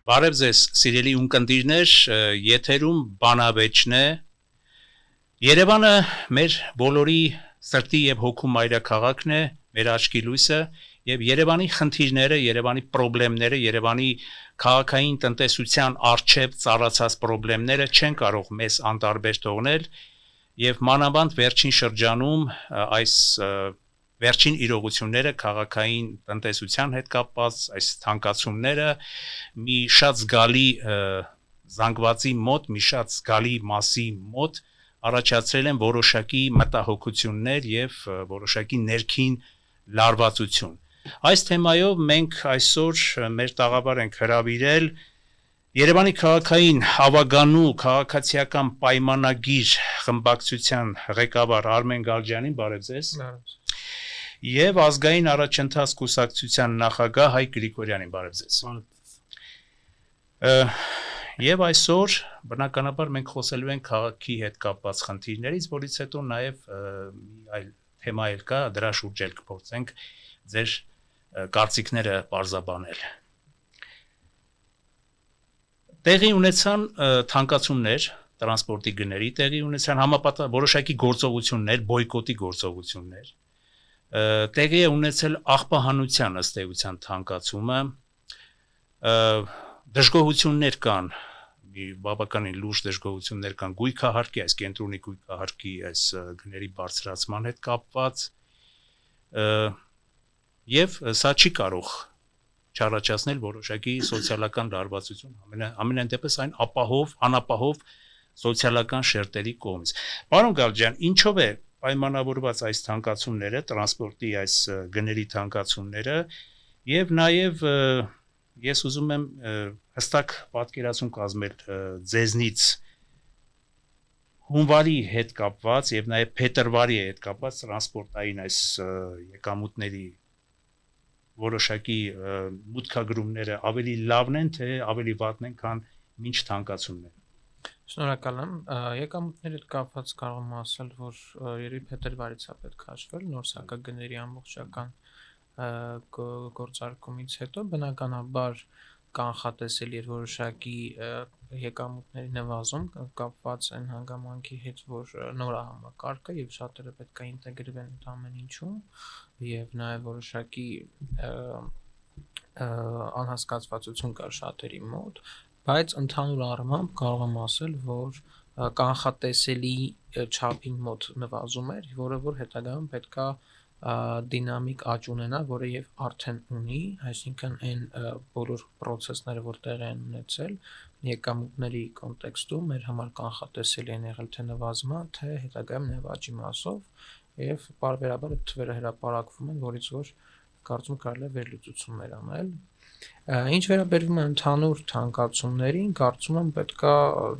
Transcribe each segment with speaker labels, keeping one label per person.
Speaker 1: Բարև ձեզ, սիրելի ունկնդիրներ, եթերում բանավեճն է։ Երևանը մեր բոլորի սրտի եւ հոգու մայրաքաղաքն է, մեր աչքի լույսը եւ Երևանի խնդիրները, Երևանի խնդիրները, Երևանի քաղաքային տնտեսության արժեվ ծառացած խնդիրները չեն կարող մեզ անտարբեր թողնել եւ մանավանդ վերջին շրջանում այս վերջին իրողությունները քաղաքային տնտեսության հետ կապված այս թանկացումները մի շատ զգալի զանգվածի մոտ, մի շատ զգալի մասի մոտ առաջացրել են որոշակի մտահոգություններ եւ որոշակի ներքին լարվածություն։ Այս թեմայով մենք այսօր մեր տաղավար ենք հրավիրել Երևանի քաղաքային հավագանու քաղաքացիական պայմանագիր խմբակցության ղեկավար Արմեն Գալջյանին, բարև ձեզ։ Եվ ազգային առաջընթաց կուսակցության նախագահ Հայկ Գրիգորյանին, բարև ձեզ։ Եվ այսօր բնականաբար մենք խոսելու ենք քաղաքի հետ կապված խնդիրներից, որից հետո նաև մի այլ թեմա էլ կա, դրա շուրջ էլ կփորձենք ձեր կարծիքները պարզաբանել։ Տեղի ունեցան թանկացումներ, տրանսպորտի գների տեղի ունեցան որոշակի գործողություններ, բոյկոտի գործողություններ։ Տեղի է ունեցել աղբահանության ըստ էության թանկացումը, դժգոհություններ կան, բավականին լուրջ դժգոհություններ կան գույքահարկի, այս կենտրոնի գույքահարկի այս գների բարձրացման հետ կապված, եւ սա չի կարող չառաջացնել որոշակի սոցիալական լարվածություն, ամենայն դեպս այն անապահով սոցիալական շերտերի կողմից։ Պարոն Գալջյան, ինչով է պայմանավորված այս թանկացումները, տրանսպորտի այս գների թանկացումները եւ նաեւ ես ուզում եմ հստակ պատկերացում կազմել ձեզնից հունվարի հետ կապված եւ նաեւ փետրվարի հետ կապված տրանսպորտային այս եկամուտների որոշակի մուտքագրումները ավելի լավն են, թե ավելի վատն են, քան մինչ թանկացումները։
Speaker 2: Շնորհակալ եմ։ Եկամուտների հետ կապված կարող եմ ասել, որ երբ փետրվարից է պետք հաշվել նոր սակագների ամբողջական գործարկումից հետո բնականաբար կանխատեսել էր որոշակի եկամուտների նվազում կապված այն հանգամանքի հետ, որ նորահամակարգը եւ շատերը պետք է ինտեգրվեն ամեն ինչում եւ նաեւ որոշակի անհասկացվածություն կար շատերի մոտ, բայց ընդհանուր առմամբ կարող եմ ասել, որ կանխատեսելի չափին մոտ նվազում էր, որը որ հետագայում պետքա դինամիկ աճ ունենա, որը եւ արդեն ունի, այսինքն այն բոլոր process-ները, որ տեղի են ունեցել, եկամուտների կոնտեքստում մեր համար կանխատեսելի են եղել թե նվազման, թե հետագայում նաեւ աճի մասով եւ պարբերաբար այդ թվերը հրապարակվում են, որից որ կարծում կարելի է վերլուծություններ անել։ Ինչ վերաբերվում է ընդհանուր թանկացումներին, կարծում եմ պետքա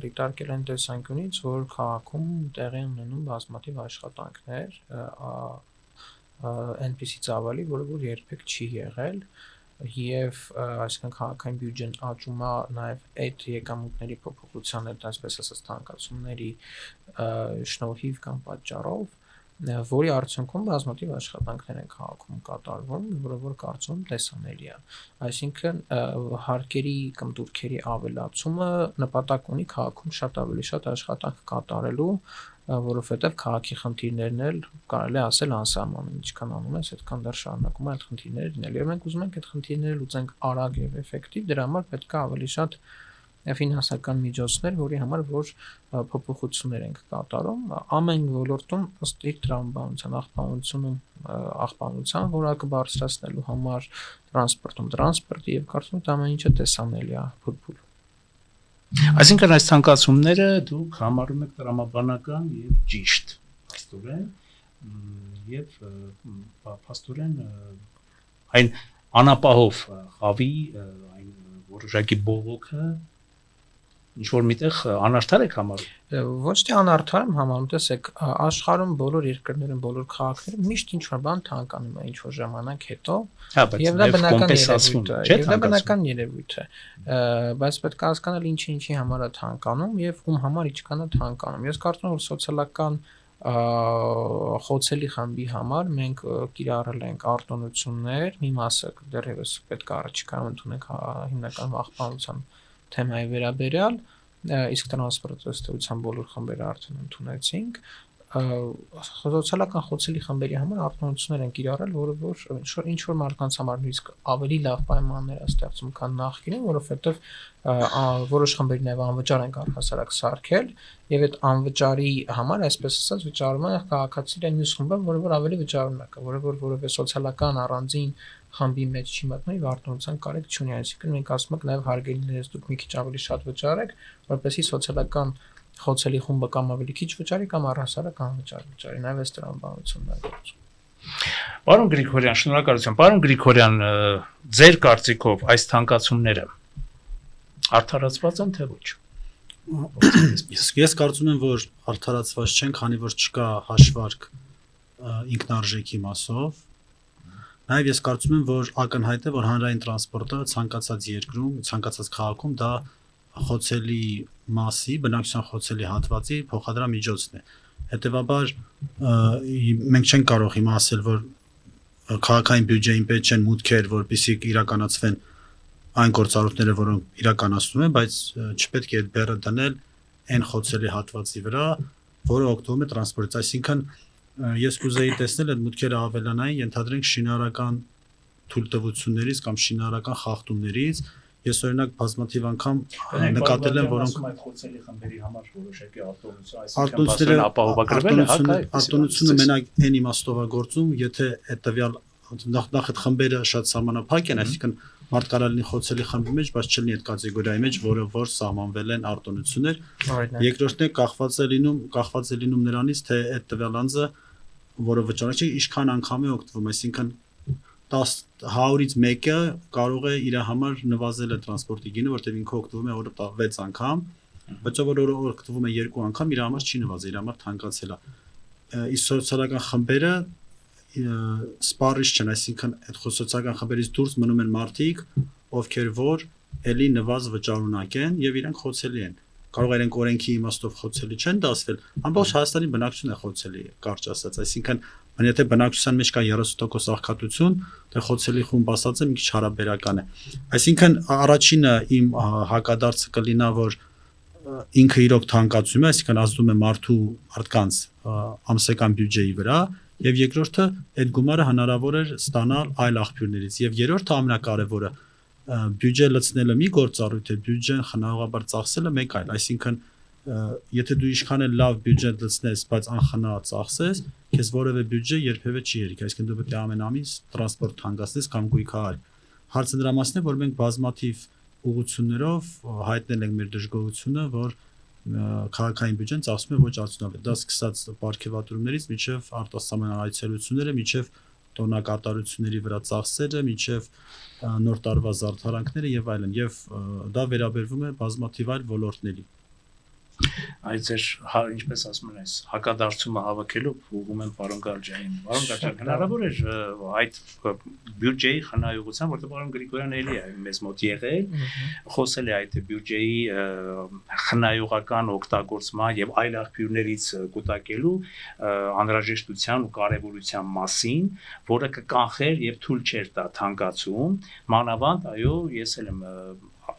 Speaker 2: դիտարկել այն տեսանկյունից, որ քաղաքում տեղի են ունենում բազմաթիվ աշխատանքներ, այնպիսի ծավալի, որը որ երբեք չի եղել եւ այսինքն քաղաքային բյուջեն աճում է նաեւ այդ եկամուտների փոփոխության հետ, այսպես ասած թանկացումների շնորհիվ կամ պատճառով, որի արդյունքում բազմաթիվ աշխատանքներ են քաղաքում կատարվում, որը որ կարծում եմ տեսանելի է։ Այսինքն հարկերի կամ դուրքերի ավելացումը նպատակ ունի քաղաքում շատ ավելի շատ աշխատանք կատարելու, որովհետև քաղաքի խնդիրներն էլ կարելի է ասել անսահման են, ինչքան անում ես, այդքան դեռ շարունակում է այդ խնդիրները լինել։ Եվ մենք ուզում ենք այդ խնդիրները լուծենք արագ եւ էֆեկտիվ, դրա համար պետք է ավելի շատ ֆինանսական միջոցներ, որի համար որ փոփոխություններ ենք կատարում ամեն ոլորտում ըստ իր տրամաբանության, աղբանության որակը բարձրացնելու համար, տրանսպորտի եւ կարծում եմ ամեն ինչը տեսանելի է փոփոխ։
Speaker 1: Այսինքն այս թանկացումները դուք համարում եք տրամաբանական եւ ճիշտ, փաստորեն եւ փաստորեն այն անապահով խավի այն որոշակի բողոքը ինչ որ միտեղ անարդար եք համարում։
Speaker 2: Ոչ թե անարդար եմ համարում, տեսեք, աշխարհում բոլոր երկրներում, բոլոր քաղաքներում միշտ ինչ որ բան թանկանում է ինչ որ ժամանակ հետո, եւ դա բնական երևույթ է, բայց պետք է հասկանալ ինչի համար է թանկանում եւ ում համար ինչքան է թանկանում։ Ես կարծում եմ, որ սոցիալական խոցելի խմբի համար մենք կիրառել ենք արտոնություններ, մի մասը դեռևս պետք է առաջիկայում ընդունենք հիմնական աղբանության թեմայի վերաբերյալ, իսկ տրանսպորտային բոլոր խմբերը արդեն ընդունեցինք, սոցիալական խոցելի խմբերի համար արտոնություններ են կիրառել, որը որ ինչ որ մարդկանց համար նույնիսկ ավելի լավ պայմաններ է ստեղծում, քան նախկինում, որովհետև որոշ խմբերի նաև անվճար են առհասարակ սարքել, եւ այդ անվճարի համար, այսպես ասած, վճարում է քաղաքացիների մյուս խմբը, որը որ ավելի վճարունակ է, որը որ որևէ սոցիալական առանձին խմբի մեջ չի մտնում, արտոնության կարիք չունի, այսինքն մենք ասում ենք նաև հարգելիներս դուք մի քիչ ավելի շատ վճարեք, որպեսզի սոցիալական խոցելի խումբը կամ ավելի քիչ վճարի կամ առհասարակ անվճար վճարի, նաև այս տրամաբանությունն է գործում։
Speaker 1: Պարոն Գրիգորյան, շնորհակալություն։ Պարոն Գրիգորյան, ձեր կարծիքով այս թանկացումները արդարացված են թե ոչ։
Speaker 3: Ես կարծում եմ, որ արդարացված չեն, քանի որ չկա հաշվարկ ինքնարժեքի մասով։ Նաև ես կարծում եմ, որ ակնհայտ է, որ հանրային տրանսպորտը ցանկացած երկրում, ցանկացած քաղաքում դա խոցելի մասի, բնակչության խոցելի հատվածի փոխադրամիջոցն է։ Հետևաբար մենք չենք կարող հիմա ասել, որ քաղաքային բյուջեին պետք չեն մուտքեր, որպեսզի իրականացվեն այն գործառույթները, որոնք իրականացնում են, բայց չպետք է այդ բեռը դնել այն խոցելի հատվածի վրա, որը օգտվում է տրանսպորտից, այսինքն ես կուզեի տեսնել այդ մուտքերը ավելանային, ենթադրենք շինարարական թույլտվություններից կամ շինարարական խախտումներից, ես օրինակ բազմաթիվ անգամ նկատել եմ, որոնք
Speaker 1: խոցելի խմբերի համար որոշակի արտոնություն, այսինքն
Speaker 3: արտոնությունը մենակ այն իմաստով է գործում, եթե այդ տվյալ նախ այդ խմբերը շատ սահմանափակ են, այսինքն մարդ կարող լինի խոցելի խմբի մեջ, բայց չլինի այդ կատեգորիայի մեջ, որը որ սահմանվել են արտոնություններ։ Երկրորդն է կախված է լինում նրանից, թե այդ տվյալ անձը, որը վճարող չէ, ինչքան անգամ է օգտվում, այսինքն 100-ից մեկը կարող է իր համար նվազել է տրանսպորտի գինը, որտեղ ինքը օգտվում է օրը 6 անգամ, բայց ով որ օգտվում է 2 անգամ, իր համար չի նվազել, իր համար թանկացել է։ Իսկ սոցիալական խմբերը սպառիչ չեն, այսինքն այդ սոցիալական խմբերից դուրս մնում են մարդիկ, ովքեր որ էլի նվազ վճարունակ են եւ իրենք խոցելի են։ Կարող է իրենք օրենքի իմաստով խոցելի չեն դասվել, ամբողջ Հայաստանի բնակչությունն է խոցելի, կարճ ասած, այսինքն եթե բնակչության մեջ կա 30% աղքատություն, թե խոցելի խումբ ասածը մի քիչ հարաբերական է։ Այսինքն առաջինը իմ հակադարձը կլինա, որ ինքը իրոք թանկացում է, այսինքն ազդում է մարդկանց ամսական բյուջեի վրա, եւ երկրորդը այդ գումարը հնարավոր է ստանալ այլ աղբյուրներից, եւ երրորդը ամենակարևորը բյուջե լցնելը մի գործառույթ է, բյուջեն խնայողաբար ծախսելը մեկ այլ, այսինքն եթե դու ինչքան էլ լավ բյուջե լցնես, բայց անխնա ծախսես, քեզ որևէ բյուջե երբևէ չի երիք, այսինքն դու պետք է ամեն ամիս տրանսպորտ թանկացնես կամ գույքահար։ Հարցը դրա մասն է, որ մենք բազմաթիվ ուղղություններով հայտնել ենք մեր դժգոհությունը, որ քաղաքային բյուջեն ծախսում է ոչ արդյունավետ։ Դա սկսած պարգևատրումներից մինչև արտասահմանյան այցելությունները, մինչև տոնակատարությունների վրա ծախսերը, մինչև նոր տարվա զարդարանքները եւ այլն, եւ դա վերաբերվում է բազմաթիվ այլ ոլորտների։
Speaker 1: Այդ ձեր ինչպես ասում են, հակադարձումը հավաքելով ուղղում են պարոն Գարջյանին։ Պարոն Գարջյան, հնարավոր է այդ բյուջեի խնայողության, որտեղ պարոն Գրիգորյանը էլի է մեզ մոտ եղել, խոսել է այդ բյուջեի խնայողական օգտագործման եւ այլ աղբյուրներից կուտակելու անհրաժեշտության ու կարեւորության մասին, որը կկանխեր եւ թույլ չէր տա թանկացում, մանավանդ, այո, ես էլ եմ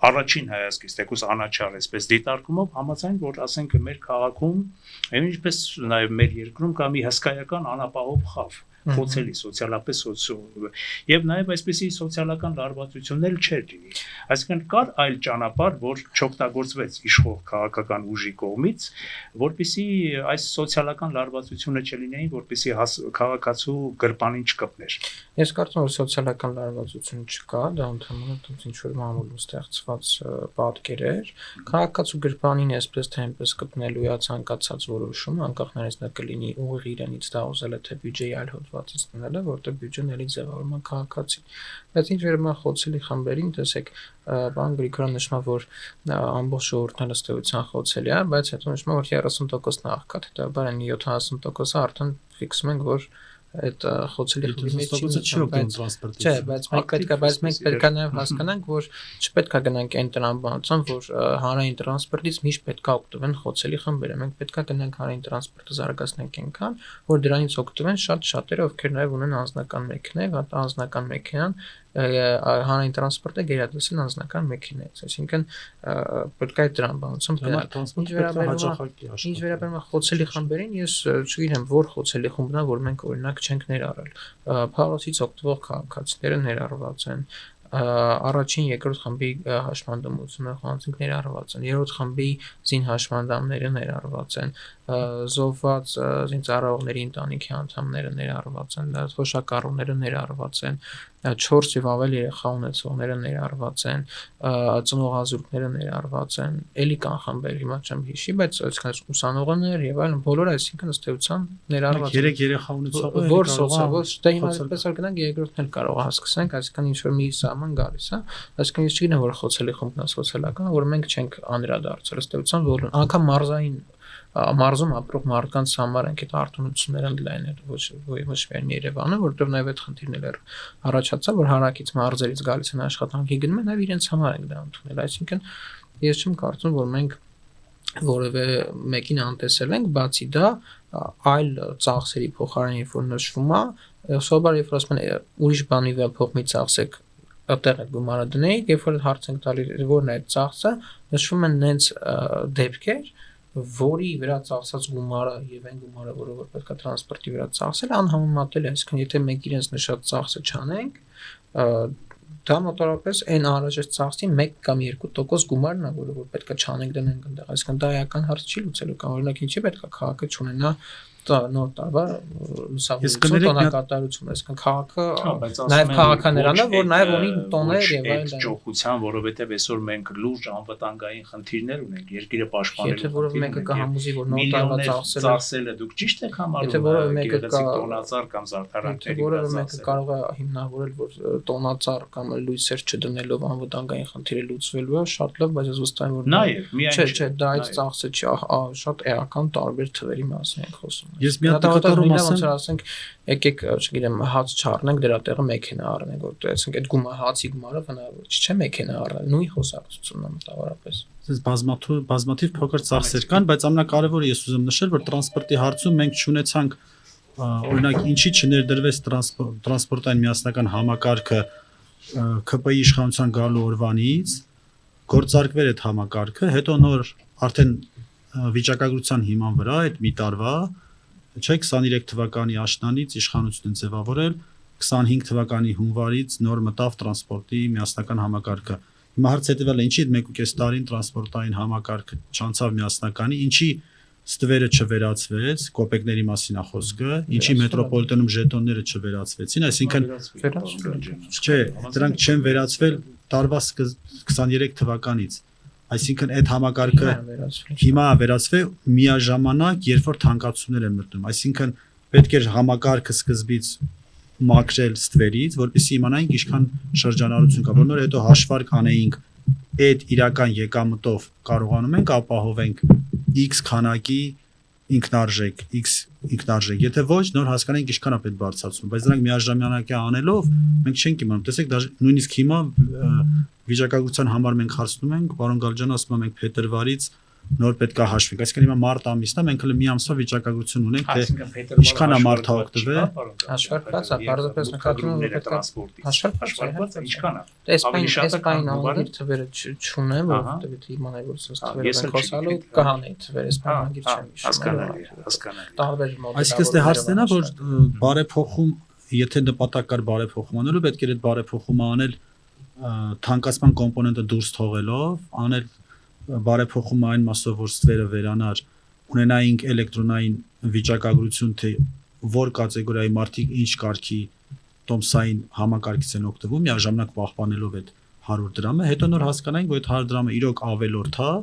Speaker 1: առաջին հայացքից թեկուզ անաչառ այսպես դիտարկումով համաձայն որ ասենք մեր քաղաքում ինչպես նաև մեր երկրում կա մի հսկայական անապահով խավ խոցելի սոցիալապես եւ նաև այսպեսի սոցիալական լարվածություններ չէր լինի այսինքն կար այլ ճանապարհ որ չօգտագործվեց իշխող քաղաքական ուժի կողմից որպեսի այս սոցիալական լարվածությունը չլինեին որպեսի քաղաքացու գրպանին չկպներ
Speaker 2: ես կարծում եմ սոցիալական լարվածություն չկա դա ընդհանրապես ինչ որ մամուլում ստեղծված պատկեր էր քաղաքացու գրպանին այսպես թե այնպես կպնելու է ցանկացած որոշում անկախ նրանից նա կլինի ուղիղ իրենից դա ուզել է թե բյուջեի այլ հոդվածից դնել է որտեղ բյուջեն էլի ձևավորում է քաղաքացի բայց ինչ վերաբերում է խոցելի խմբերին տեսեք բան Գրիգորյանը նշում է որ ամբողջ ժողովուրդն ըստ էության խոցելի է բայց հետո նշում է որ 30%-ն աղքատ հետաբար այն 70%-ը արդեն ֆիքսում ենք որ այդ խոցելի խմբի մեջ
Speaker 3: չի օգտվում տրանսպորտից։
Speaker 2: Չէ, բայց մենք պետք է նաև հասկանանք, որ չպետք է գնանք այն տրամաբանության, որ հանրային տրանսպորտից միշտ պետք է օգտվեն խոցելի խմբերը։ Մենք պետք է գնանք հանրային տրանսպորտը զարգացնենք այնքան, որ դրանից օգտվեն շատ շատերը, ովքեր նաև ունեն անձնական մեքենա, եւ անձնական մեքենան հանրային տրանսպորտը գերադասել անձնական մեքենայից, այսինքն պետք է տրամաբանություն ինչ վերաբերում է խոցելի խմբերին, ես չգիտեմ, որ խոցելի խումբն է, որ մենք օրինակ չենք ներառել։ Փարոսից օգտվող քաղաքացիները ներառված են, առաջին, երկրորդ խմբի հաշմանդամությունը խանձինք ներառված են, երրորդ խմբի զին հաշմանդամները ներառված են, զոհված զինծառայողների ընտանիքի անդամները ներառված են, թոշակառուները ներառված են, 4 եւ ավել երեխա ունեցողները ներառված են, ծնողազուրկները ներառված են, էլի կան խմբեր, հիմա չեմ հիշի, բայց այսքան ուսանողներ եւ այլն բոլորը, այսինքն ըստ էության ներառված են։
Speaker 3: 3 երեխա ունեցողը
Speaker 2: որ սոցիալ, դե հիմա այդպես որ գնանք երկրորդն էլ կարող է հասկացանք, այսինքն ինչ որ մի սահման գալիս է, այսինքն ես չգիտեմ որ խոցելի խումբն է սոցիալական, որ մենք չենք անդրադարձել, ըստ էության բոլորն, անգամ մարզային մարզում ապրող մարդկանց համար ենք այդ արտոնությունները ընդլայնել, ոչ միայն Երևանը, որովհետև նաև այդ խնդիրն էլ առաջացավ, որ հարակից մարզերից գալիս են աշխատանքի գնում են, նաև իրենց համար ենք դա ընդունել, այսինքն ես չեմ կարծում, որ մենք որևէ մեկին անտեսել ենք, բացի դա այլ ծախսերի փոխարեն երբ որ նշվում է, սովորաբար երբ որ ասում են ուրիշ բանի վրա փոխ մի ծախսեք այդտեղ է գումարը դնեիք, երբ որ հարց ենք տալի որն է այդ ծախսը, նշվում են նենց դեպքեր, որի վրա ծախսած գումարը եւ այն գումարը, որը որ պետք է տրանսպորտի վրա ծախսել, անհամեմատել է, այսինքն եթե մենք իրենց նշած ծախսը չանենք, դա մոտավորապես այն անհրաժեշտ ծախսի 1 կամ 2% գումարն է, որը որ պետք է չանենք դնենք այնտեղ, այսինքն դա էական հարց չի լուծելու, կամ օրինակ ինչի պետք է քաղաքը չունենա նոր տարվա լուսավորություն տոնակատարություն, այսինքն քաղաքը նաև քաղաքաներն է, որ նաև ունի տոներ եւ այլն։
Speaker 1: Ճոխության, որովհետեւ այսօր մենք լուրջ անվտանգային խնդիրներ ունենք, երկիրը պաշտպանելու։
Speaker 2: Եթե որևէ մեկը կհամոզի, որ նոր տարվա
Speaker 1: ծախսելը դուք ճիշտ եք համարում,
Speaker 2: եթե որևէ մեկը
Speaker 1: տոնածառ կամ զարդարանքների,
Speaker 2: եթե որևէ մեկը կարող է հիմնավորել, որ տոնածառ կամ լույսեր չդնելով անվտանգային խնդիրը լուծվելու է, շատ լավ, բայց ես վստահ եմ, որ
Speaker 1: նաեւ միայն
Speaker 2: չէ, դա այդ ծախսը չի, շատ էական տարբեր թվերի մասին ենք խոսում։
Speaker 3: Ես մի հատ կատարում
Speaker 2: ասենք, եկեք, չգիտեմ, հաց չառնենք, դրա տեղը մեքենա առնենք, որտեղ ասենք այդ հացի գումարը հնարավոր չէ մեքենա առնել, նույն խոսակցությունն է մտավորապես։
Speaker 3: Այսպես բազմաթիվ փոքր ծախսեր կան, բայց ամենակարևորը ես ուզում նշել, որ տրանսպորտի հարցում մենք չունեցանք, օրինակ, ինչի չներդրվեց տրանսպորտային միասնական համակարգը ԿՊ-ի իշխանության գալու օրվանից, գործարկվել այդ համակարգը, հետո նոր արդեն վիճակագրության հիման վրա այդ մի տարվա, չէ, 23 թվականի աշնանից իշխանություն են ձևավորել, 25 թվականի հունվարից նոր մտավ տրանսպորտի միասնական համակարգը։ Հիմա հարցը հետևյալն է, ինչի 1.5 տարին տրանսպորտային համակարգը չանցավ միասնականի, ինչի ստվերը չվերացվեց, կոպեկների մասին է խոսքը, ինչի մետրոպոլիտենում ժետոնները չվերացվեցին, այսինքն չէ, դրանք չեն վերացվել տարվա 23 թվականից։ Այսինքն այդ համակարգը հիմա վերածվել միաժամանակ, երբ որ թանկացումներ են մտնում, այսինքն պետք է համակարգը սկզբից մաքրել ստվերից, որպեսզի իմանայինք ինչքան շրջանառություն կա, որ նոր հետո հաշվարկ անեինք այդ իրական եկամտով կարողանում ենք ապահովենք X քանակի ինքնարժեք, X ինքնարժեք, եթե ոչ, նոր հասկանանք ինչքան է պետք բարձրացում, բայց դրանք միաժամանակ անելով մենք չենք իմանում, տեսեք, նույնիսկ հիմա վիճակագրության համար մենք հարցնում ենք, պարոն Գալջյան ասում է մենք փետրվարից նոր պետք է հաշվենք, այսինքն հիմա մարտ ամիսն է, մենք հələ մի ամսվա վիճակագրություն ունենք, թե ինչքան է մարդը օգտվել,
Speaker 2: հաշվարկված է, բարձրապես նկատում եմ պետք է
Speaker 1: հաշվարկված է, ինչքան է։
Speaker 2: Էսպայն անգիր թվերը չունեմ, որովհետև եթե իմանայի որ սենց թվերը են խոսալու կհանեի թվերը, էսպայն անգիր չեմ
Speaker 1: հասկանալի։
Speaker 2: Տարբեր մոդելներ։
Speaker 3: Այսինքն դե հարցն է, որ բարեփոխում, եթե նպատակ կար բարեփոխում անելու, պետք է այդ բարեփոխումը անել թանկացման կոմպոնենտը դուրս թողելով, անել բարեփոխումը այն մասով, որ ստվերը վերանար, ունենայինք էլեկտրոնային վիճակագրություն, թե որ կատեգորիայի մարդիկ ինչ կարգի տոմսային համակարգից են օգտվում, միաժամանակ պահպանելով այդ 100 դրամը, հետո նոր հասկանայինք, որ այդ 100 դրամը իրոք ավելորդ է,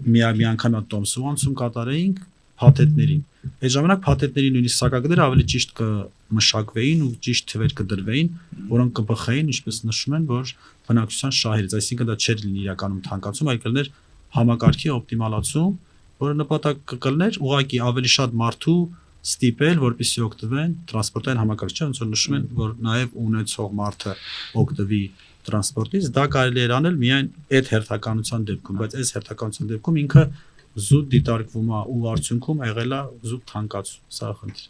Speaker 3: միանգամյա տոմսով անցում կատարեինք փաթեթներին։ Այդ ժամանակ փաթեթների նույնիսկ սակագները ավելի ճիշտ կմշակվեին ու ճիշտ թվեր կդրվեին, որոնք կբխեին, ինչպես նշում են, որ բնակչության շահերից, այսինքն դա չէր լինի իրականում թանկացում, այլ կլներ համակարգի օպտիմալացում, որը նպատակ կլներ ուղղակի ավելի շատ մարդու ստիպել, որպեսզի օգտվեն տրանսպորտային համակարգչից, ոնց որ նշում են, որ նաև ունեցող մարդը օգտվի տրանսպորտից, դա կարելի է անել միայն այդ հերթականության դեպքում, բայց այս հերթականության դեպքում ինքը զուտ դիտարկվում է ու արդյունքում եղել է զուտ թանկացում, սա խնդիր։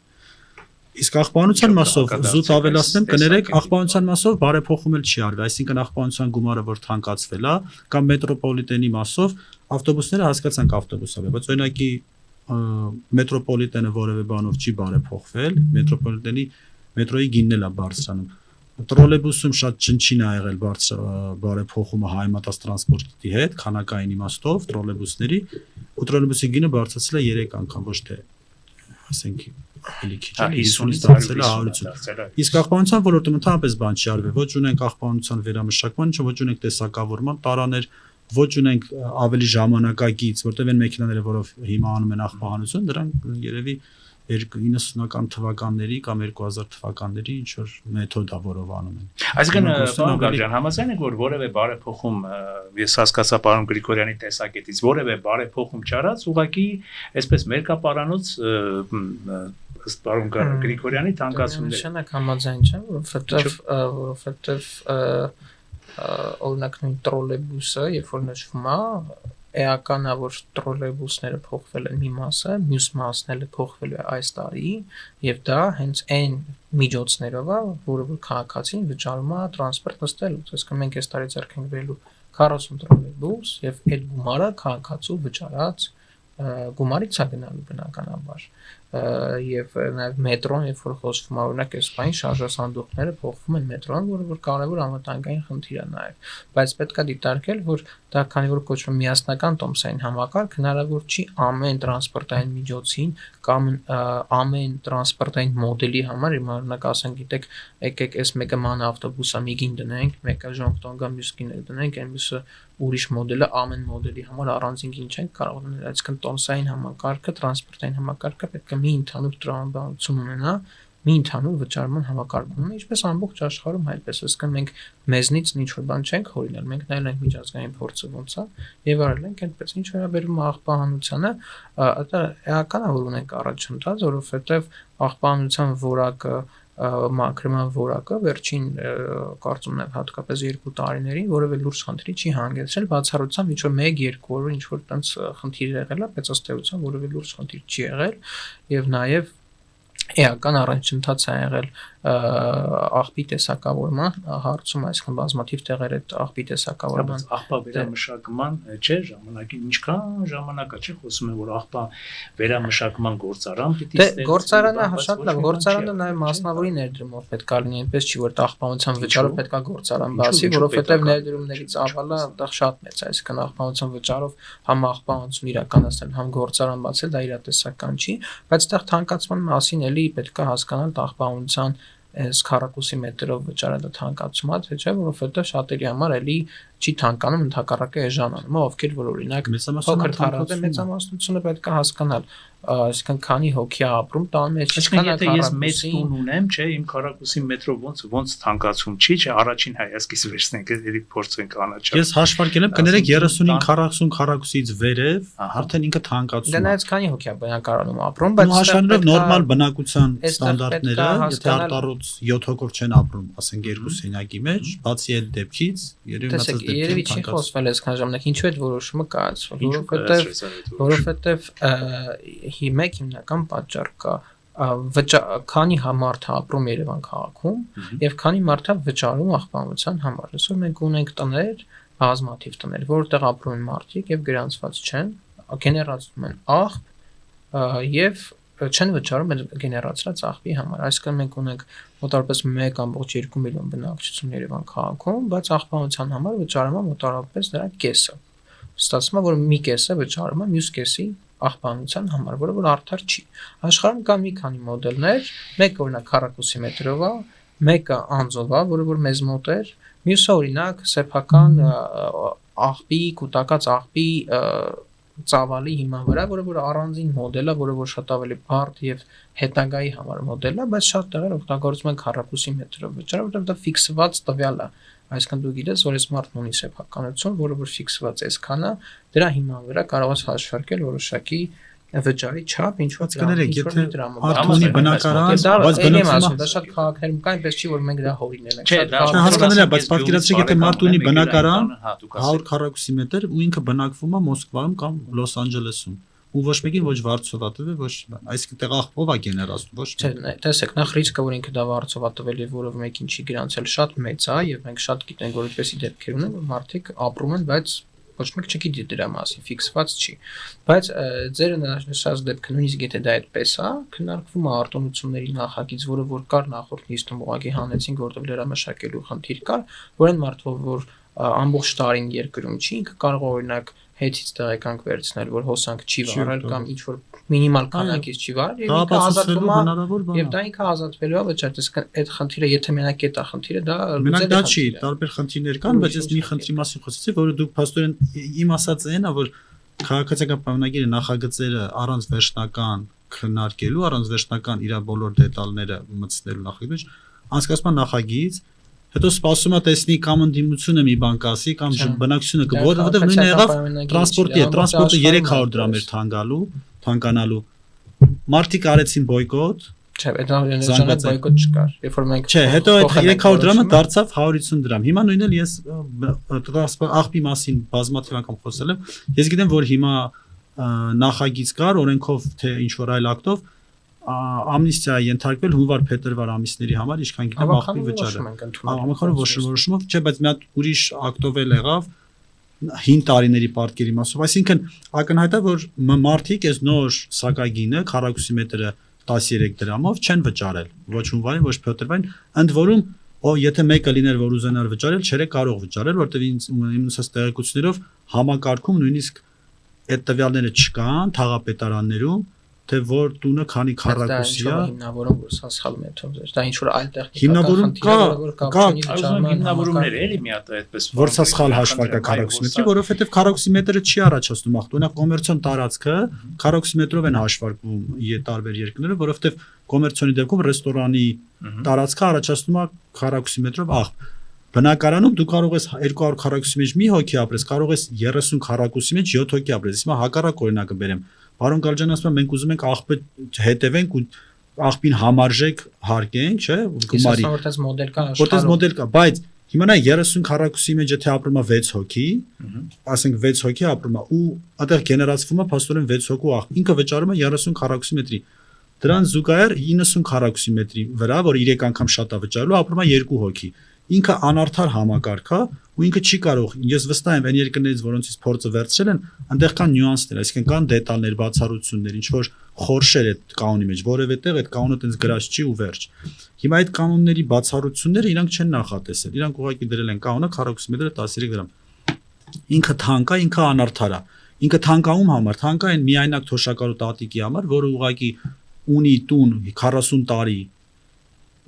Speaker 3: Իսկ աղբանության մասով զուտ ավելացնեմ, կներեք, աղբանության մասով բարեփոխում էլ չի արվի, այսինքն աղբանության գումարը որ թանկացվել է, կամ մետրոպոլիտենի մասով ավտոբուսները հասկացանք ավտոբուսով է, բայց օրինակի մետրոպոլիտենը որևէ բանով չի բարեփոխվել, մետրոպոլիտենի մետրոյի գինն էլ է բարձրանում։ Տրոլեյբուսում շատ չնչին է եղել բարեփոխումը հայմատած տրանսպորտի հետ, քանակային իմաստով տրոլեյբուսների, ու տրոլեյբուսի գինը բարձրացել է 3 անգամ, ոչ թե ասենք ավելի քիչ է 50-ից դարձել է 100-ից։ Իսկ աղբանության ոլորտում ընդհանրապես բան չի արվել, ոչ ունենք աղբանության վերամշակման, ոչ ունենք տեսակավորման տարաներ, ոչ ունենք ավելի ժամանակակից, որտեղ են մեքենաները, որով հիմա անում են աղբահանություն, դրանք երևի 90-ական թվականների կամ 2000 թվականների ինչ որ մեթոդ է, որով անում են։
Speaker 1: Այսինքն, պարոն Գալստյան, համաձայն եք, որ որևէ բարեփոխում, ես հասկացա պարոն Գրիգորյանի տեսակետից, որևէ բարեփոխում չարած, ուղղակի այսպես մերկապարանոց ըստ պարոն Գրիգորյանի թանկացումներ։
Speaker 2: Նշանակ համաձայն չեմ, որովհետև օրինակ նույն տրոլեյբուսը, երբ որ նշվում է, էական է, որ տրոլեյբուսները փոխվել են մի մասը, մյուս մասն էլ փոխվել է այս տարի, եւ դա հենց այն միջոցներով է, որը որ քաղաքացին վճարում է տրանսպորտ նստելու, այսինքն մենք այս տարի ձեռք ենք բերելու 40 տրոլեյբուս եւ այդ գումարը քաղաքացու վճարած գումարից է գնալու բնականաբար եւ նաեւ մետրոն, երբ որ խոսվում է օրինակ այս բանի շարժասանդուղքները փոխվում են մետրոն, որ կարևոր անվտանգային խնդիր է նաեւ, բայց պետք է դիտարկել, որ դա քանի որ կոչվում միասնական տոմսային համակարգ, հնարավոր չի ամեն տրանսպորտային միջոցին կամ ամեն տրանսպորտային մոդելի համար, օրինակ ասենք, գիտեք, եկեք այս մեկը ման ավտոբուսը մի գին դնենք, մեկը ժոնգտոնգա մյուս գինը դնենք, այնպեսը ուրիշ մոդելը ամեն մոդելի համար առանձին գին չենք կարող դնել, այսինքն տոմսային համակարգը, տրանսպորտային համակարգը պետք է մի ընդհանուր տրամաբանություն ունենա, մի ընդհանուր վճարման համակարգ ունենա, ինչպես ամբողջ աշխարհում այդպես, այսինքն մենք մեզնից ինչ որ բան չենք հորինել, մենք նայել ենք միջազգային փորձը ոնց է եւ արել ենք այդպես, ինչ վերաբերում է աղբահանությանը, դա էական է, որ ունենք առաջընթաց, որովհետեւ աղբահանության որակը մակրման որակը վերջին կարծում եմ հատկապես 2 տարիներին որևէ լուրջ խնդրի չի հանգեցրել, բացառությամբ ինչ որ 1-2 օրը ինչ որ տենց խնդիր եղել է, բայց ըստ էության որևէ լուրջ խնդիր չի եղել եւ նաեւ էական առաջընթաց է եղել աղբի տեսակավորման հարցում, այսինքն բազմաթիվ տեղեր այդ աղբի տեսակավորման
Speaker 1: աղբա վերամշակման չէ ժամանակին ինչքան ժամանակա չէ խոսում են որ աղբա վերամշակման գործարան պիտի
Speaker 2: ստեղծվի գործարանը շատ լավ գործարանը նաև մասնավորի ներդրումով պետք է լինի այնպես չի որ աղբանության վճարով պետք է գործարան բացի որովհետև ներդրումներից ավալը այդտեղ շատ մեծ է այսինքն աղբանության վճարով համ աղբանություն իրականացնել համ գործարան բացել դա իրատեսական չի բայց այդտեղ թանկացման մասին էլի պետք է հասկանալ աղբանության այս քառակուսի մետրով վճարը դա թանկացում է, թե չէ, որովհետև շատերի համար էլի չի թանկանում ընդհակառակը էժանանում, ովքեր որ օրինակ փոքր քառակուսի մեծամասնությունը պետք է հասկանալ, այսինքն քանի հոգի է ապրում տան մեջ,
Speaker 1: այսինքն եթե ես մեծ տուն ունեմ, չէ, իմ քառակուսի մետրով ոնց թանկացում չի, չէ, առաջին հայացքից վերցնենք, էլի փորձենք անաչափ։
Speaker 3: Ես հաշվարկել եմ, կներեք 35-40 քառակուսից վերև արդեն ինքը թանկացում է։
Speaker 2: Դա նայած քանի հոգի է բնակարանում ապրում, բայց
Speaker 3: հաշվառելով նորմալ բնակության ստանդարտները, եթե արտառոց 7 հոգով չեն ապրում, ասենք 2 սենյակի մեջ, բացի այդ դեպքից,
Speaker 2: երևի չի խոսվել այսքան ժամանակ, ինչու այդ որոշումը կայացվի, որովհետև մեկ հիմնական պատճառ կա քանի մարդ է ապրում Երևան քաղաքում եւ քանի մարդ է վճարում աղբանության համար։ Այսօր մենք ունենք տներ, բազմաթիվ տներ, որտեղ ապրում են մարդիկ եւ գրանցված չեն, գեներացվում են աղբ եւ չեն վճարում այդ գեներացրած աղբի համար։ Այսինքն մենք ունենք մոտավորապես 1.2 միլիոն բնակչություն Երևան քաղաքում, բայց աղբանության համար վճարումը մոտավորապես դրա կեսը։ Ստացվում է, որ մի կեսը վճարում է, մյուս կեսի աղբանության համար, որը որ արդար չի։ Աշխարհում կան մի քանի մոդելներ, մեկը օրինակ քառակուսի մետրով է, մեկը անձով է, որը որ մեզ մոտ է, մյուսը օրինակ սեփական աղբի, կուտակած աղբի ծավալի հիման վրա, որը որ առանձին մոդել է, որը որ շատ ավելի բարդ եւ հետագայի համար մոդել է, բայց շատ տեղեր օգտագործում են քառակուսի մետրով վճարը, որտեղ դա ֆիքսված տվյալ է։ Այսինքն դու գիտես, որ այս մարդն ունի սեփականություն, որը որ ֆիքսված այսքան է, դրա հիման վրա կարող ես հաշվարկել որոշակի վճարի չափ ինչ որ
Speaker 3: կներեք, եթե
Speaker 2: դրամով
Speaker 3: Արտոնի բնակարան, բայց
Speaker 2: բնակարան, դա շատ քաղաքներում կա, այնպես չի որ մենք դա հորինել ենք։
Speaker 3: Հասկանալի է, բայց պատկերացրեք, եթե մարդ ունի բնակարան 100 քառակուսի մետր ու ինքը բնակվում է Մոսկվայում կամ Լոս Անջելեսում ու ոչ մեկին ոչ վարձով է տվել, ոչ, այսինքն տեղ աղբով է գեներացնում, ոչ։
Speaker 2: Չէ, տեսեք, նախ ռիսկը, որ ինքը դա վարձով է տվել եւ որով մեկին չի գրանցել, շատ մեծ է եւ մենք շատ գիտենք, որ այդպեսի դեպքեր ունեն, որ մարդիկ ապրում են, բայց ոչ մեկ չգիտի դրա մասին, ֆիքսված չի։ Բայց ձերը նշած դեպքը նույնիսկ եթե դա այդպես է, քննարկվում է արտոնությունների նախագիծ, որը որ կար նախորդ նիստում ուղղակի հանեցինք, որտեղ լրամշակելու խնդիր կար, որ այն մարդը, որ ամբողջ տարին երկրում չի, ինքը կարող է օրինակ հետից տեղեկանք վերցնել, որ հոսանք չի վարել կամ ինչ որ մինիմալ քանակից չի վարել եւ ինքը ազատվում է եւ դա ինքը ազատվելու է, ոչ այդպես այդ խնդիրը եթե մենակ այդ խնդիրը դա
Speaker 3: մենակ դա չի, տարբեր խնդիրներ կան, բայց ես մի խնդրի մասին խոսեցի, որը դուք փաստորեն իմ ասածը այն է, որ քաղաքացիական պայմանագիրը նախագծերը առանց վերջնական քննարկելու, առանց վերջնական իր բոլոր դետալները մտցնելու նախագիծ, անցկացման նախագիծ հետո սպասում է տեսնի կամ ընդդիմությունը մի բան կասի կամ բնակչությունը որովհետև նույնը եղավ տրանսպորտի հետ, տրանսպորտը 300 դրամ էր թանկանալու։ Մարդիկ արեցին բոյկոտ,
Speaker 2: չէ, այդ բոյկոտ չկար, երբ որ մենք
Speaker 3: չէ, հետո այդ 300 դրամը դարձավ 150 դրամ։ Հիմա նույնն էլ ես աղբի մասին բազմաթիվ անգամ խոսել եմ։ Ես գիտեմ, որ հիմա նախագիծ կար օրենքով թե ինչ որ այլ ակտով ամնիստիա ենթարկվել հունվար-փետրվար ամիսների համար, ինչքան գիտեմ աղբի վճարը։ Համախառն որոշումով, չէ, բայց մի հատ ուրիշ ակտով էլ եղավ հին տարիների պատկերի մասով, այսինքն ակնհայտ է, որ մարդիկ այս նոր սակագինը քառակուսի մետրը 13 դրամով չեն վճարել, ոչ հունվարին, ոչ փետրվարին, ընդ որում եթե մեկը լիներ, որ ուզենար վճարել, չէր կարող վճարել, որտեղ ինձ տեղեկություններով համակարգում նույնիսկ այդ տվյալները չկան թաղապետարաններում, թե որ տունը քանի քառակուսի է,
Speaker 2: հիմնավորում որ սա սխալ մեթոդ է, դա ինչ որ այլ տեխնիկա
Speaker 3: հիմնավորում կա
Speaker 1: հիմնավորումներ էլի մի հատ այդպես
Speaker 3: որ սա սխալ հաշվարկ է քառակուսի մետրի, որովհետև քառակուսի մետրը չի առաջացնում ախտոնակ կոմերցիոն տարածքը քառակուսի մետրով են հաշվարկվում տարբեր երկրները, որովհետև կոմերցիոնի դեպքում ռեստորանի տարածքը առաջացնում է քառակուսի մետրով աղբ։ Բնակարանում դու կարող ես 200 քառակուսի մեջ մի հոգի ապրես, կարող ես 30 քառակուսի մեջ 7 հոգի ապրես։ Հիմա հակառակ օրինակը բերեմ։ Պարոն Գալջյան ասում է մենք ուզում ենք աղբը հետևենք ու աղբին համարժեք հարկենք, չէ՞, գումարի։
Speaker 2: Որտես մոդել կա,
Speaker 3: որտես մոդել կա, բայց հիմա նա 30 քառակուսի մեջ եթե ապրում է 6 հոգի, ասենք 6 հոգի ապրում է ու այդտեղ գեներացվում է փաստորեն 6 հոգու աղբ։ Ինքը վճարում է 30 քառակուսի մետրի։ Դրան զուգահեռ 90 քառակուսի մետրի վրա, որ 3 անգամ շատ է վճարելու, ապրում է 2 հոգի։ Ինքը անարդար համակարգ է ու ինքը չի կարող, ես վստահ եմ այն երկրներից, որոնցից փորձը վերցրել են, այնտեղ կան նյուանսներ, այսինքն կան դետալներ, բացառություններ, ինչ որ խորշեր այդ կանոնի մեջ, որևէ տեղ այդ կանոնը տենց գրած չի ու վերջ։ Հիմա այդ կանոնների բացառությունները իրանք չեն նախատեսել, իրանք ուղղակի դրել են կանոնը քառակուսի մետրը 13 դրամ։ Ինքը թանկ է, ինքը անարդար է։ Ինքը թանկանում համար, թանկ է այն միայնակ թոշակառու տատիկի համար, որը ուղղակի ունի տուն 40 տարի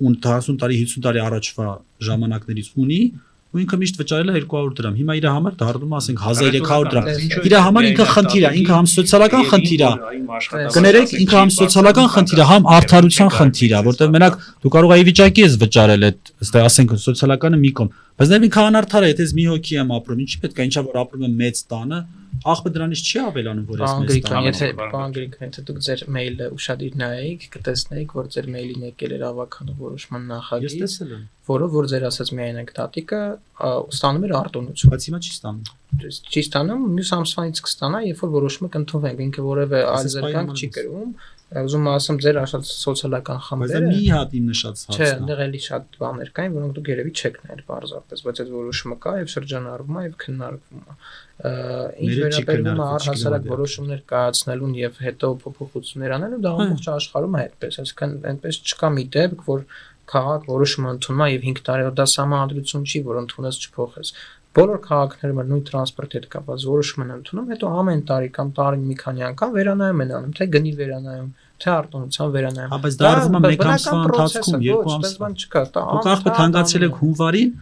Speaker 3: 40 տարի 50 տարի առաջվա ժամանակներից ունի ու ինքը միշտ վճարել է 200 դրամ։ Հիմա իր համար դառնում է ասենք 1300 դրամ։ Իր համար ինքը խնդիր է, ինքը համ սոցիալական խնդիր է։ Կներեք, ինքը համ սոցիալական խնդիր է, համ արդարության խնդիր է, որտեղ մենակ դու կարող ես վիճակի ես վճարել այդ, ըստ ասենք սոցիալականը մի կողմ։ Բայց նաև ինքը անարդար է, եթե ես մի հոգի եմ ապրում, ինչի պետք է, ինչա որ ապրում եմ մեծ տանը, աղբը դրանից չի ավելանում, որ ես մեծ տանը։
Speaker 2: Եթե բանգրիկն եթե դուք ձեր մեյլը ուշադիր նայեք, կտեսնեիք, որ ձեր մեյլին եկել էր ավականու որոշման նախագիծ, որը որ ձեր ասած միայնակ տատիկը ստանում էր արտոնություն։
Speaker 3: Բայց հիմա չի ստանում։
Speaker 2: Չի ստանում, մյուս ամսվանից կստանա, երբ որ որոշումը կընդունվենք, ինքը որևէ այլ զրկանք չի կրում։ Ուզում ասեմ ձեր ասած սոցիալական խմբերը։
Speaker 3: Բայց մի հատ իմ նշած հարցն է։
Speaker 2: Չէ, այնտեղ էլի շատ բաներ կային, որոնք դուք երևի չեք նայել բարձրապես, բայց այդ որոշումը կա եւ շրջանառվում է եւ քննարկվում է։ Ինչ վերաբերում է առհասարակ որոշումներ կայացնելուն եւ հետո փոփոխություններ անելուն, դա ամբողջ աշխարհում է այդպես, այսինքն այնպես չկա մի դեպք, որ քաղաք որոշումը ընդունում է եւ 5 տարի դա սահմանադրություն չի, որ ընդունես չփոխես։ Բոլոր քաղաքներում նույն տրանսպորտի հետ կապված որոշում են ընդունում, հետո ամեն տարի կամ տարին մի քանի անգամ վերանայում են անում, թե գնի վերանայում, թե արտոնության վերանայում։
Speaker 3: Հա, բայց դա արվում է մեկ ամսվա ընթացքում, 2 ամսվա
Speaker 2: չկա, դա
Speaker 3: դուք աղբը թանկացել եք հունվարին,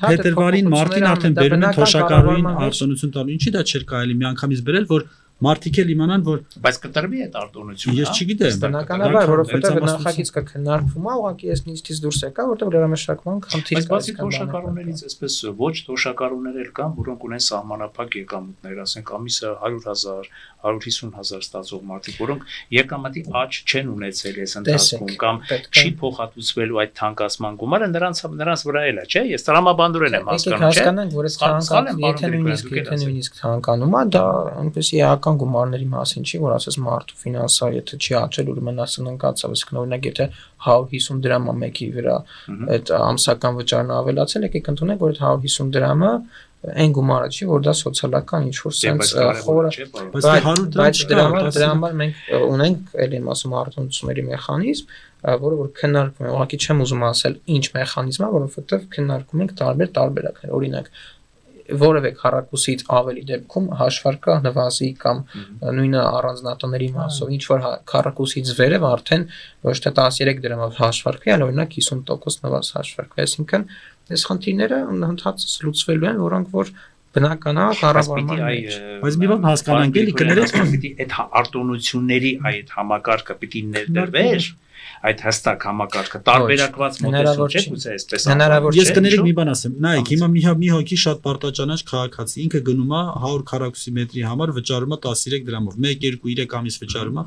Speaker 3: փետրվարին, մարտին արդեն բերում են թոշակառուին արտոնություն տալու։ Ինչի դա չէր կարելի միանգամից բերել, որ մարդիկ էլ իմանան, որ
Speaker 1: բայց կտրվի այդ արտոնությունը։
Speaker 3: ես չգիտեմ,
Speaker 2: բնականաբար, որովհետև նախագիծ կքննարկվում է, ուղղակի ես նիստից դուրս եկա, որտեղ լրամշակման խնդիր կա։
Speaker 1: Բայց թոշակառուներից այսպես ոչ թոշակառուներ էլ կան, որոնք ունեն սահմանափակ եկամուտներ, ասենք ամիսը 100,000, 150,000 ստացող մարդիկ, որոնք եկամտի աճ չեն ունեցել այս ընթացքում կամ չի փոխհատուցվելու այդ թանկացման գումարը, նրանց վրա էլ է, չէ՞։ Ես տրամաբանդորեն եմ հասկանում, չէ՞։
Speaker 2: Հասկանանք, որ այս եթե նույնիսկ թանկանում է, դա այնպես էական գումարների մասին չի, որ ասես մարդու ֆինանսա, եթե չի աճել, ուրեմն ասնկացավ, իսկ օրինակ եթե 150 դրամ է մեկի վրա այդ ամսական վճարն ավելացել, եկեք ընդունենք, որ այդ 150 դրամը այն գումարը չի, որ դա սոցիալական ինչ-որ sense խորը, բայց դրա համար մենք ունենք, ելի եմ ասում, արտոնությունների մեխանիզմ, որը որ քննարկվում է, ուղղակի չեմ ուզում ասել ինչ մեխանիզմ է, որովհետև քննարկում ենք տարբեր տարբերակներ, օրինակ որևէ քառակուսից ավելի դեպքում հաշվարկը նվազի կամ նույնը առանձնատների մասով ինչ որ քառակուսից վերև արդեն ոչ թե 13 դրամով հաշվարկվի, այլ օրինակ 50% նվազ հաշվարկվի, այսինքն այս խնդիրները ընդհանրապես լուծվելու են, որոնք որ բնական է կառավարման մեջ,
Speaker 3: բայց մի բան հասկանանք էլի կներես
Speaker 1: պիտի այդ արտոնությունների այդ համակարգը պիտի ներդրվեր այդ հստակ համակարգը տարբերակված մոտեցում չէ գուցե այսպես
Speaker 2: հնարավոր չէ։
Speaker 3: Ես կներեք մի բան ասեմ, նայեք, հիմա մի հոգի շատ պարտաճանաչ քաղաքացի, ինքը գնում է 100 քառակուսի մետրի համար վճարում է 13 դրամով, 1-2-3 ամիս վճարում է,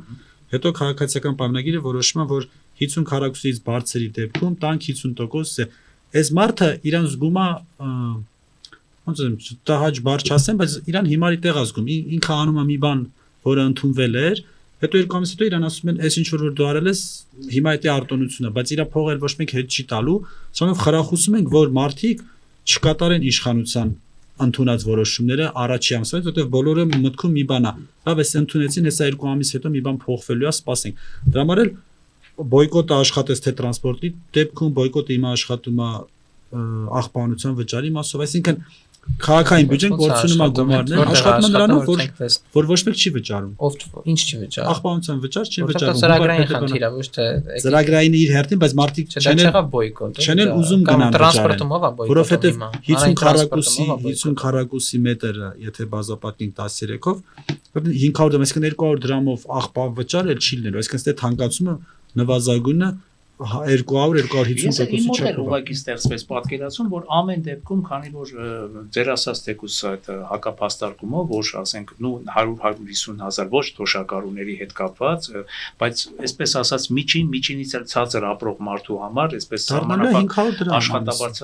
Speaker 3: հետո քաղաքացիական պայմանագիրը որոշում է, որ 50 քառակուսից բարձրի դեպքում տանք 50% է։ Այս մարդը իրան զգում է ոնց եմ տահաճ բառ չասեմ, բայց իրան հիմարի տեղ ազգում, ինքը անում է մի բան, որը ընդունվել էր, հետո 2 ամիս հետո իրան ասում են, այս ինչ որ դու արել ես, հիմա դա արտոնությունն է, բայց իրա փողը էլ ոչ մեկ հետ չի տալու, սրանով խրախուսում ենք, որ մարդիկ չկատարեն իշխանության ընդունած որոշումները առաջի ամսից, որտեղ բոլորը մտքում մի բան է, լավ էս ընդունեցին, հեսա 2 ամիս հետո մի բան փոխվելու է, սպասենք։ Դրա համար էլ բոյկոտը աշխատեց թե տրանսպորտի դեպքում, բոյկոտը հիմա աշխատում է աղբանության վճարի մասով, այսինքն քաղաքային բյուջեն կորցնում է գումարներ, աշխատում է նրանով, որ ոչ մեկ չի վճարում։
Speaker 2: Ով ինչ չի վճարում։
Speaker 3: Աղբանության վճար չի վճարում։
Speaker 2: Ծրագրային խնդիր է, ոչ թե
Speaker 3: ծրագրային իր հերթին, բայց մարդիկ չեն ուզում գնան վճարել, որովհետև 50 քառակուսի 50 քառակուսի մետրը, եթե բազապատենք 13-ով, 500 դրամ, այսինքն 200 դրամով աղբան վճար էլ չի լինելու, այսինքն դա թանկացումը նվազագույնը 200-250%-ի
Speaker 1: չափով ուղղակի ստեղծվեց պատկերացում, որ ամեն դեպքում, քանի որ ձեր ասած թեկուս այդ հակափաստարկումով, որ ասենք 100-150 հազար ոչ թոշակառուների հետ կապված, բայց այսպես ասած միջինից էլ ցածր ապրող մարդու համար, այսպես
Speaker 3: սահմանափակ
Speaker 1: աշխատավարձ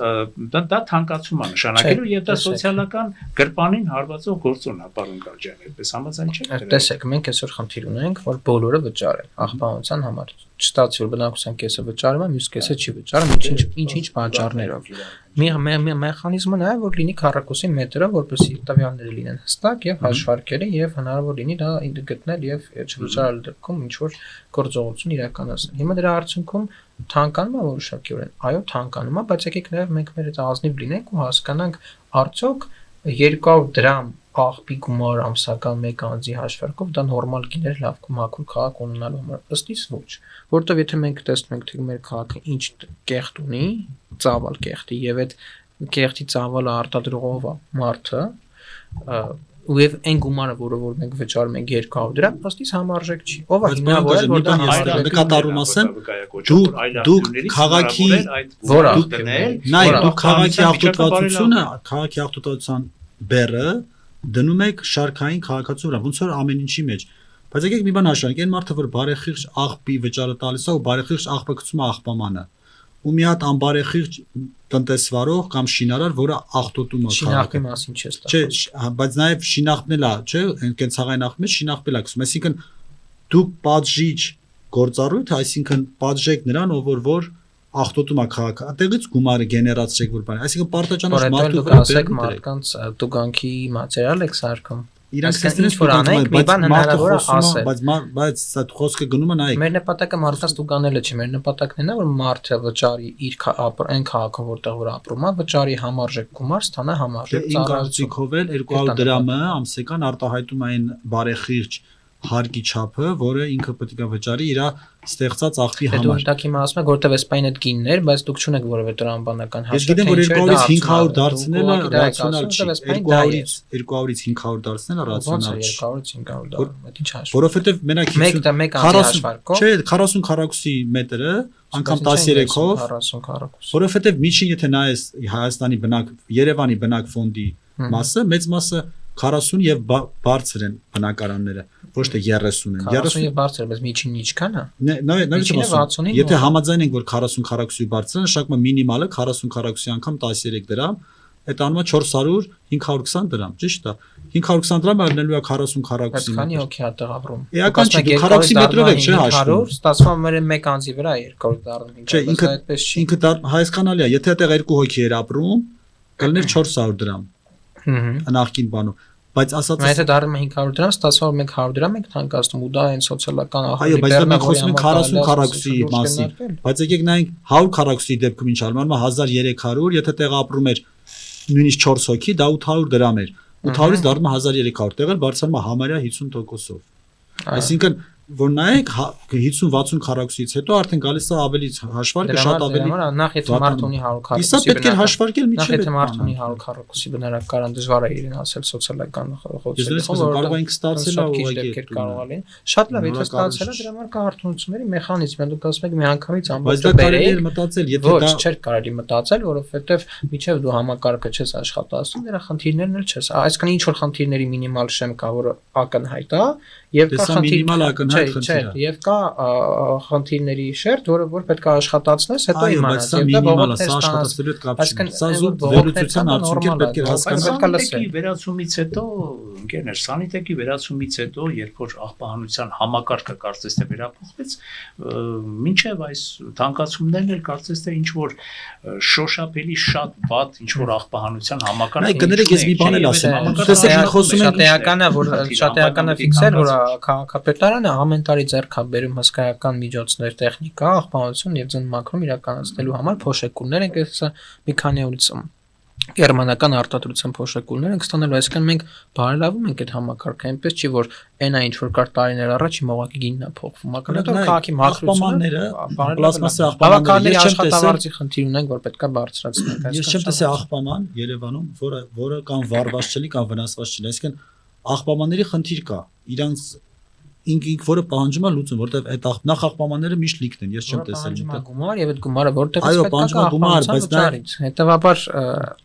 Speaker 1: դա թանկացում է նշանակելու եւ դա սոցիալական գրպանին հարվածող գործոն է, պարոն Գալջյան, այդպես համաձայն չեք։
Speaker 2: Տեսեք, մենք այսօր խնդիր ունենք, որ բոլորը վճարեն աղբանության համար։ Չստացի որ բնակության կեսը վճարում է, մյուս կեսը չի վճարում, ինչ պատճառներով։ Մի մեխանիզմը նա է, որ լինի քառակուսի մետրը, որպեսզի տվյալները լինեն հստակ եւ հաշվարկելի եւ հնարավոր լինի դա գտնել եւ չվճարել դեպքում ինչ որ գործողություն իրականացնել։ Հիմա դրա արդյունքում թանկանում է որոշակիորեն։ Այո, թանկանում է, բայց եկեք նաեւ մենք մեր այդ ազնիվ լինենք ու հասկանանք արդյոք 200 դրամ աղբի գումար ամսական մեկ անձի հաշվարկով դա նորմալ գիներ լավ մաքուր քաղաք ունենալու համար ըստ իս ոչ, որտեղ եթե մենք տեսնում ենք թե մեր քաղաքը ինչ կեղտ ունի, ծավալ կեղտի եւ այդ կեղտի ծավալը արտադրողով է մարդը ու եւ այն գումարը, որը որ մենք վճարում ենք 200 դրամ, ըստ իս համարժեք չի։ Ով է հիմնավորել, որ դա
Speaker 3: նկատառում ասեմ, դուք քաղաքի
Speaker 2: որը
Speaker 3: նայ դուք քաղաքի աղտոտվածությունը, քաղաքի աղտոտվածության բեռը դնում եք շարքային քաղաքացու վրա, ոնց որ ամեն ինչի մեջ։ Բայց եկեք մի բան հաշվենք, այն մարդը, որ բարեխիղճ աղբի վճարը տալիս է, ու բարեխիղճ աղբը գցում է աղբամանը։ Ու մի հատ անբարեխիղճ տնտեսվարող կամ շինարար, որը աղտոտում է
Speaker 2: շինախմի մասին չես տա։
Speaker 3: Չէ, բայց նաև շինախմն էլ է, չէ, կենցաղային աղբը շինախմել է գցում։ Այսինքն դուք պատժիչ գործառույթ, այսինքն պատժեք նրան, որ աղտոտում է քաղաքը, այդտեղից գումարը գեներացրեք որ բան, այսինքն պարտաճանաչ մարդու վրա
Speaker 2: ասեք մարդկանց տուգանքի մատերիալ եք սարքում։
Speaker 3: Իրանք տեսնես որ անենք, մի բան հնարավոր է ասել, բայց այդ խոսքը գնում է նայեք։
Speaker 2: Մեր նպատակը մարդկանց տուգանելը չի, մեր նպատակն է որ մարդը վճարի իր այն քաղաքը որտեղ որ ապրում է, վճարի համարժեք գումար, ստանա համարժեք ծառայություն։
Speaker 3: Ինքնացիքով էլ 200 դրամը ամսական արտահայտում այն բարեխիղճ հարկի չափը, որը ինքը պետք է վճարի իր ստեղծած աղբի
Speaker 2: Դու
Speaker 3: համար։
Speaker 2: հստակ իմ ասում եք, որտեվ էսպայն այդ գիններ, բայց դուք չունեք որևէ տրամաբանական
Speaker 3: Ես գիտեմ, որ 200-ից 500 դարձնելը ռացիոնալ չի, 200-ից 500 դարձնելը ռացիոնալ չի։
Speaker 2: 200-ից 500 դա ինչ հաշվ։
Speaker 3: Որովհետև մենակ 40 քառակուսի մետրը անգամ 13-ով
Speaker 2: 40 քառակուս։
Speaker 3: Որովհետև միջին եթե նայես Հայաստանի բնակ Երևանի բնակ ֆոնդի մասը, մեծ մասը 40 եւ բարձր են բնակարանները, ոչ թե 30 են։
Speaker 2: 40 եւ բարձր, բայց միջինը ինչքան է։
Speaker 3: Նայեցեք ասում, եթե համաձայն ենք որ 40 քառակուսի բարձրն է, շակմա մինիմալը 40 քառակուսի անգամ 13 դրամ, այդ անունը 400 520 դրամ, ճիշտ է։ 520 դրամը լինելու է 40 քառակուսի։
Speaker 2: Բայց քանի հոգի է տեղ ապրում։
Speaker 3: Էական չի, դու քառակուսի մետրով եք չէ հաշվում։
Speaker 2: Ստացվում է մեկ անձի վրա 200 դառնում 500, բայց այդպես չի։
Speaker 3: Ինքը հայցկանալի է, եթե այդտեղ 2 հոգի էր ապրում, կլիներ 400 դրամ։ Նախքին բանում, բայց ասած
Speaker 2: Եթե դառնում է 500 դրամ, ստացվում է 100 դրամ եք թանկացնում ու դա այն սոցիալական
Speaker 3: Այո, բայց դա մենք խոսում ենք 40 քառակուսի մասին։ Բայց եկեք նայենք 100 քառակուսի դեպքում ինչ անում, 1300, եթե տեղ ապրում էր նույնիսկ 4 հոգի, դա 800 դրամ էր։ 800-ից դառնում է 1300, տեղը բարձրանում է համարյա 50%-ով։ Այսինքն որ նայեք 50-60 քառակուսից հետո արդեն գալիս է ավելի հաշվարկը շատ ավելի
Speaker 2: նախ եթե մարդ ունի 100 քառակուսի
Speaker 3: Իսկ պետք է հաշվարկել միջև
Speaker 2: նախ եթե մարդ ունի 100 քառակուսի բնակարան դժվար է իրեն ասել սոցիալական խոցելիք
Speaker 3: կարող ենք ստացել
Speaker 2: ուղղակի կարող է շատ լավ եթե ստացել է դրա համար կա արդյունությունների մեխանիզմ դուք ասում եք մի անգամից ամբողջը բերեք
Speaker 3: մտածել եթե դա
Speaker 2: չէր կարելի մտածել որովհետև միջև դու համակարգը չես աշխատացնում դրա խնդիրներն էլ չես այսինքն ինչ որ խնդիրների մինիմալ շեմ կա որը ակնհայտ է եւ կա խնդիր Չէ, եւ կա խնդիրների շերտ, որը պետք է աշխատացնես, հետո իմանաս, եւ դա բողոք
Speaker 3: աշխատացվելու հետ կապ չունի։ Սա զուտ վերլուծության արդյունք պետք է հասկանալ։
Speaker 1: Սանիտեկի վերացումից հետո, ընկերներ, սանիտեկի վերացումից հետո, երբ որ աղբահանության համակարգը կարծես թե վերափոխվեց, մինչև այս թանկացումներն էլ կարծես թե ինչ որ շոշափելի շատ վատ ինչ որ աղբահանության համակարգ։
Speaker 3: Կներեք, ես մի բան էլ ասեմ։ Տեսեք, խոսում ենք
Speaker 2: շատ էական է ֆիքսել, որ քաղաքապետարանը ամեն տարի ձեռք է բերում հսկայական միջոցներ, տեխնիկա, աղբահանություն եւ ձնմակրում իրականացնելու համար փոշեկուլներ ենք այսա մի քանի օրից գերմանական արտադրության փոշեկուլներ ենք ստանալու, այսինքն մենք բարելավում ենք այդ համակարգը, այնպես չի որ այնա ինչ որ կար տարիներ առաջ հիմա ուղղակի գինն է փոխվում, ակնհայտ քաղաքի մաքրությունը,
Speaker 3: պլաստմասի աղբամանները
Speaker 2: աշխատավարձի խնդիր ունենք, որ պետքա բարձրացնենք,
Speaker 3: այսինքն ես չեմ տեսել աղբաման Երևանում, որը կամ վառված չլի կամ վնասված չլի, այսինքն աղբամանների խնդիր կա, իրանց ինք որը պահանջում է լուծում, որտեվ այդ նախ աղբամանները միշտ լիքն են, ես չեմ տեսել
Speaker 2: ինտեղ։ Գումար եւ այդ գումարը որտեղից
Speaker 3: պետք է պահանջում գումար, բայց դա
Speaker 2: հետեւաբար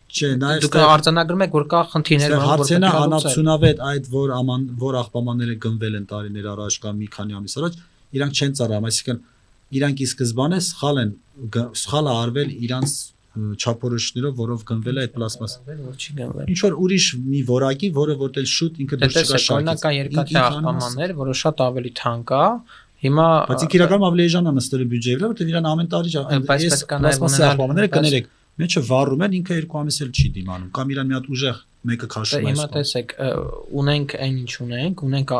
Speaker 3: չէ, նայեք
Speaker 2: դուք արձանագրում եք որ կա խնդիրներ,
Speaker 3: որ պետք է անապսունավետ այդ որ աղբամանները գնվել են տարիներ առաջ կամ մի քանի ամիս առաջ, իրանք չեն ծառայում, այսինքն իրանք ի սկզբանե սխալ է արվել իրանց չափորոշներով, որով գնվել է այդ պլաստմասը։ Ինչ որ ուրիշ մի որակի, որը որտեղ շուտ ինքը դուրս չկա շարքից։
Speaker 2: Օրինական երկաթյա աղբամաններ, որը շատ ավելի թանկ է, հիմա
Speaker 3: բայց իրականում ավելի էժան է նստելու բյուջեի վրա, որտեղ իրան ամեն տարի այս պլաստմասի աղբամանները կներեք, մեջը վառում են, ինքը 2 ամիս էլ չի դիմանում, կամ իրան մի հատ ուժեղ մեկը քաշում է։
Speaker 2: Հիմա տեսեք, ունենք այն ինչ ունենք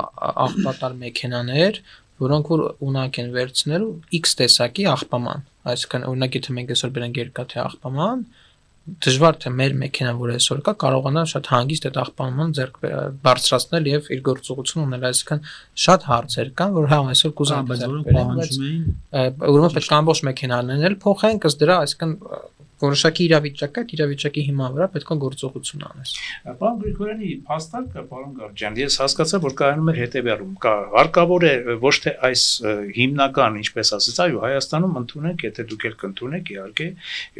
Speaker 2: աղբատար մեքենաներ, որոնք որ ունակ են վերցնելու X տեսակի աղբաման, այսինքն օրինակ եթե մենք այսօր բերենք երկաթյա աղբաման, դժվար թե մեր մեքենան, որ այսօր կա, կարողանա շատ հանգիստ այդ աղբաման ձեռք բարձրացնել եւ իր գործողությունը ունել, այսինքն շատ հարցեր կան, որ հա այսօր կուզենք ձեռք բերենք, ուրեմն պետք է ամբողջ մեքենաներն էլ փոխենք, ըստ դրա, այսինքն որոշակի իրավիճակ է, իրավիճակի հիման վրա պետք է գործողություն անես։
Speaker 1: Պարոն Գրիգորյանի փաստարկը, պարոն Գարջյան, ես հասկացա, որ կայանում է հետեւյալում, հարկավոր է ոչ թե այս հիմնական, ինչպես ասած, այո, Հայաստանում ընդունենք, եթե դուք եք ընդունեք, իհարկե,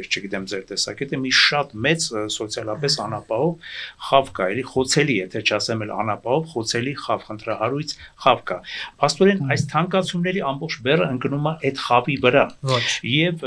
Speaker 1: ես չգիտեմ ձեր տեսակետը, մի շատ մեծ սոցիալապես անապահով խավ կա, էլի խոցելի, եթե չասեմ էլ անապահով, խոցելի խավ, խնդրահարույց խավ կա։ Փաստորեն այս թանկացումների ամբողջ բեռը ընկնում է այդ խավի վրա։ Եվ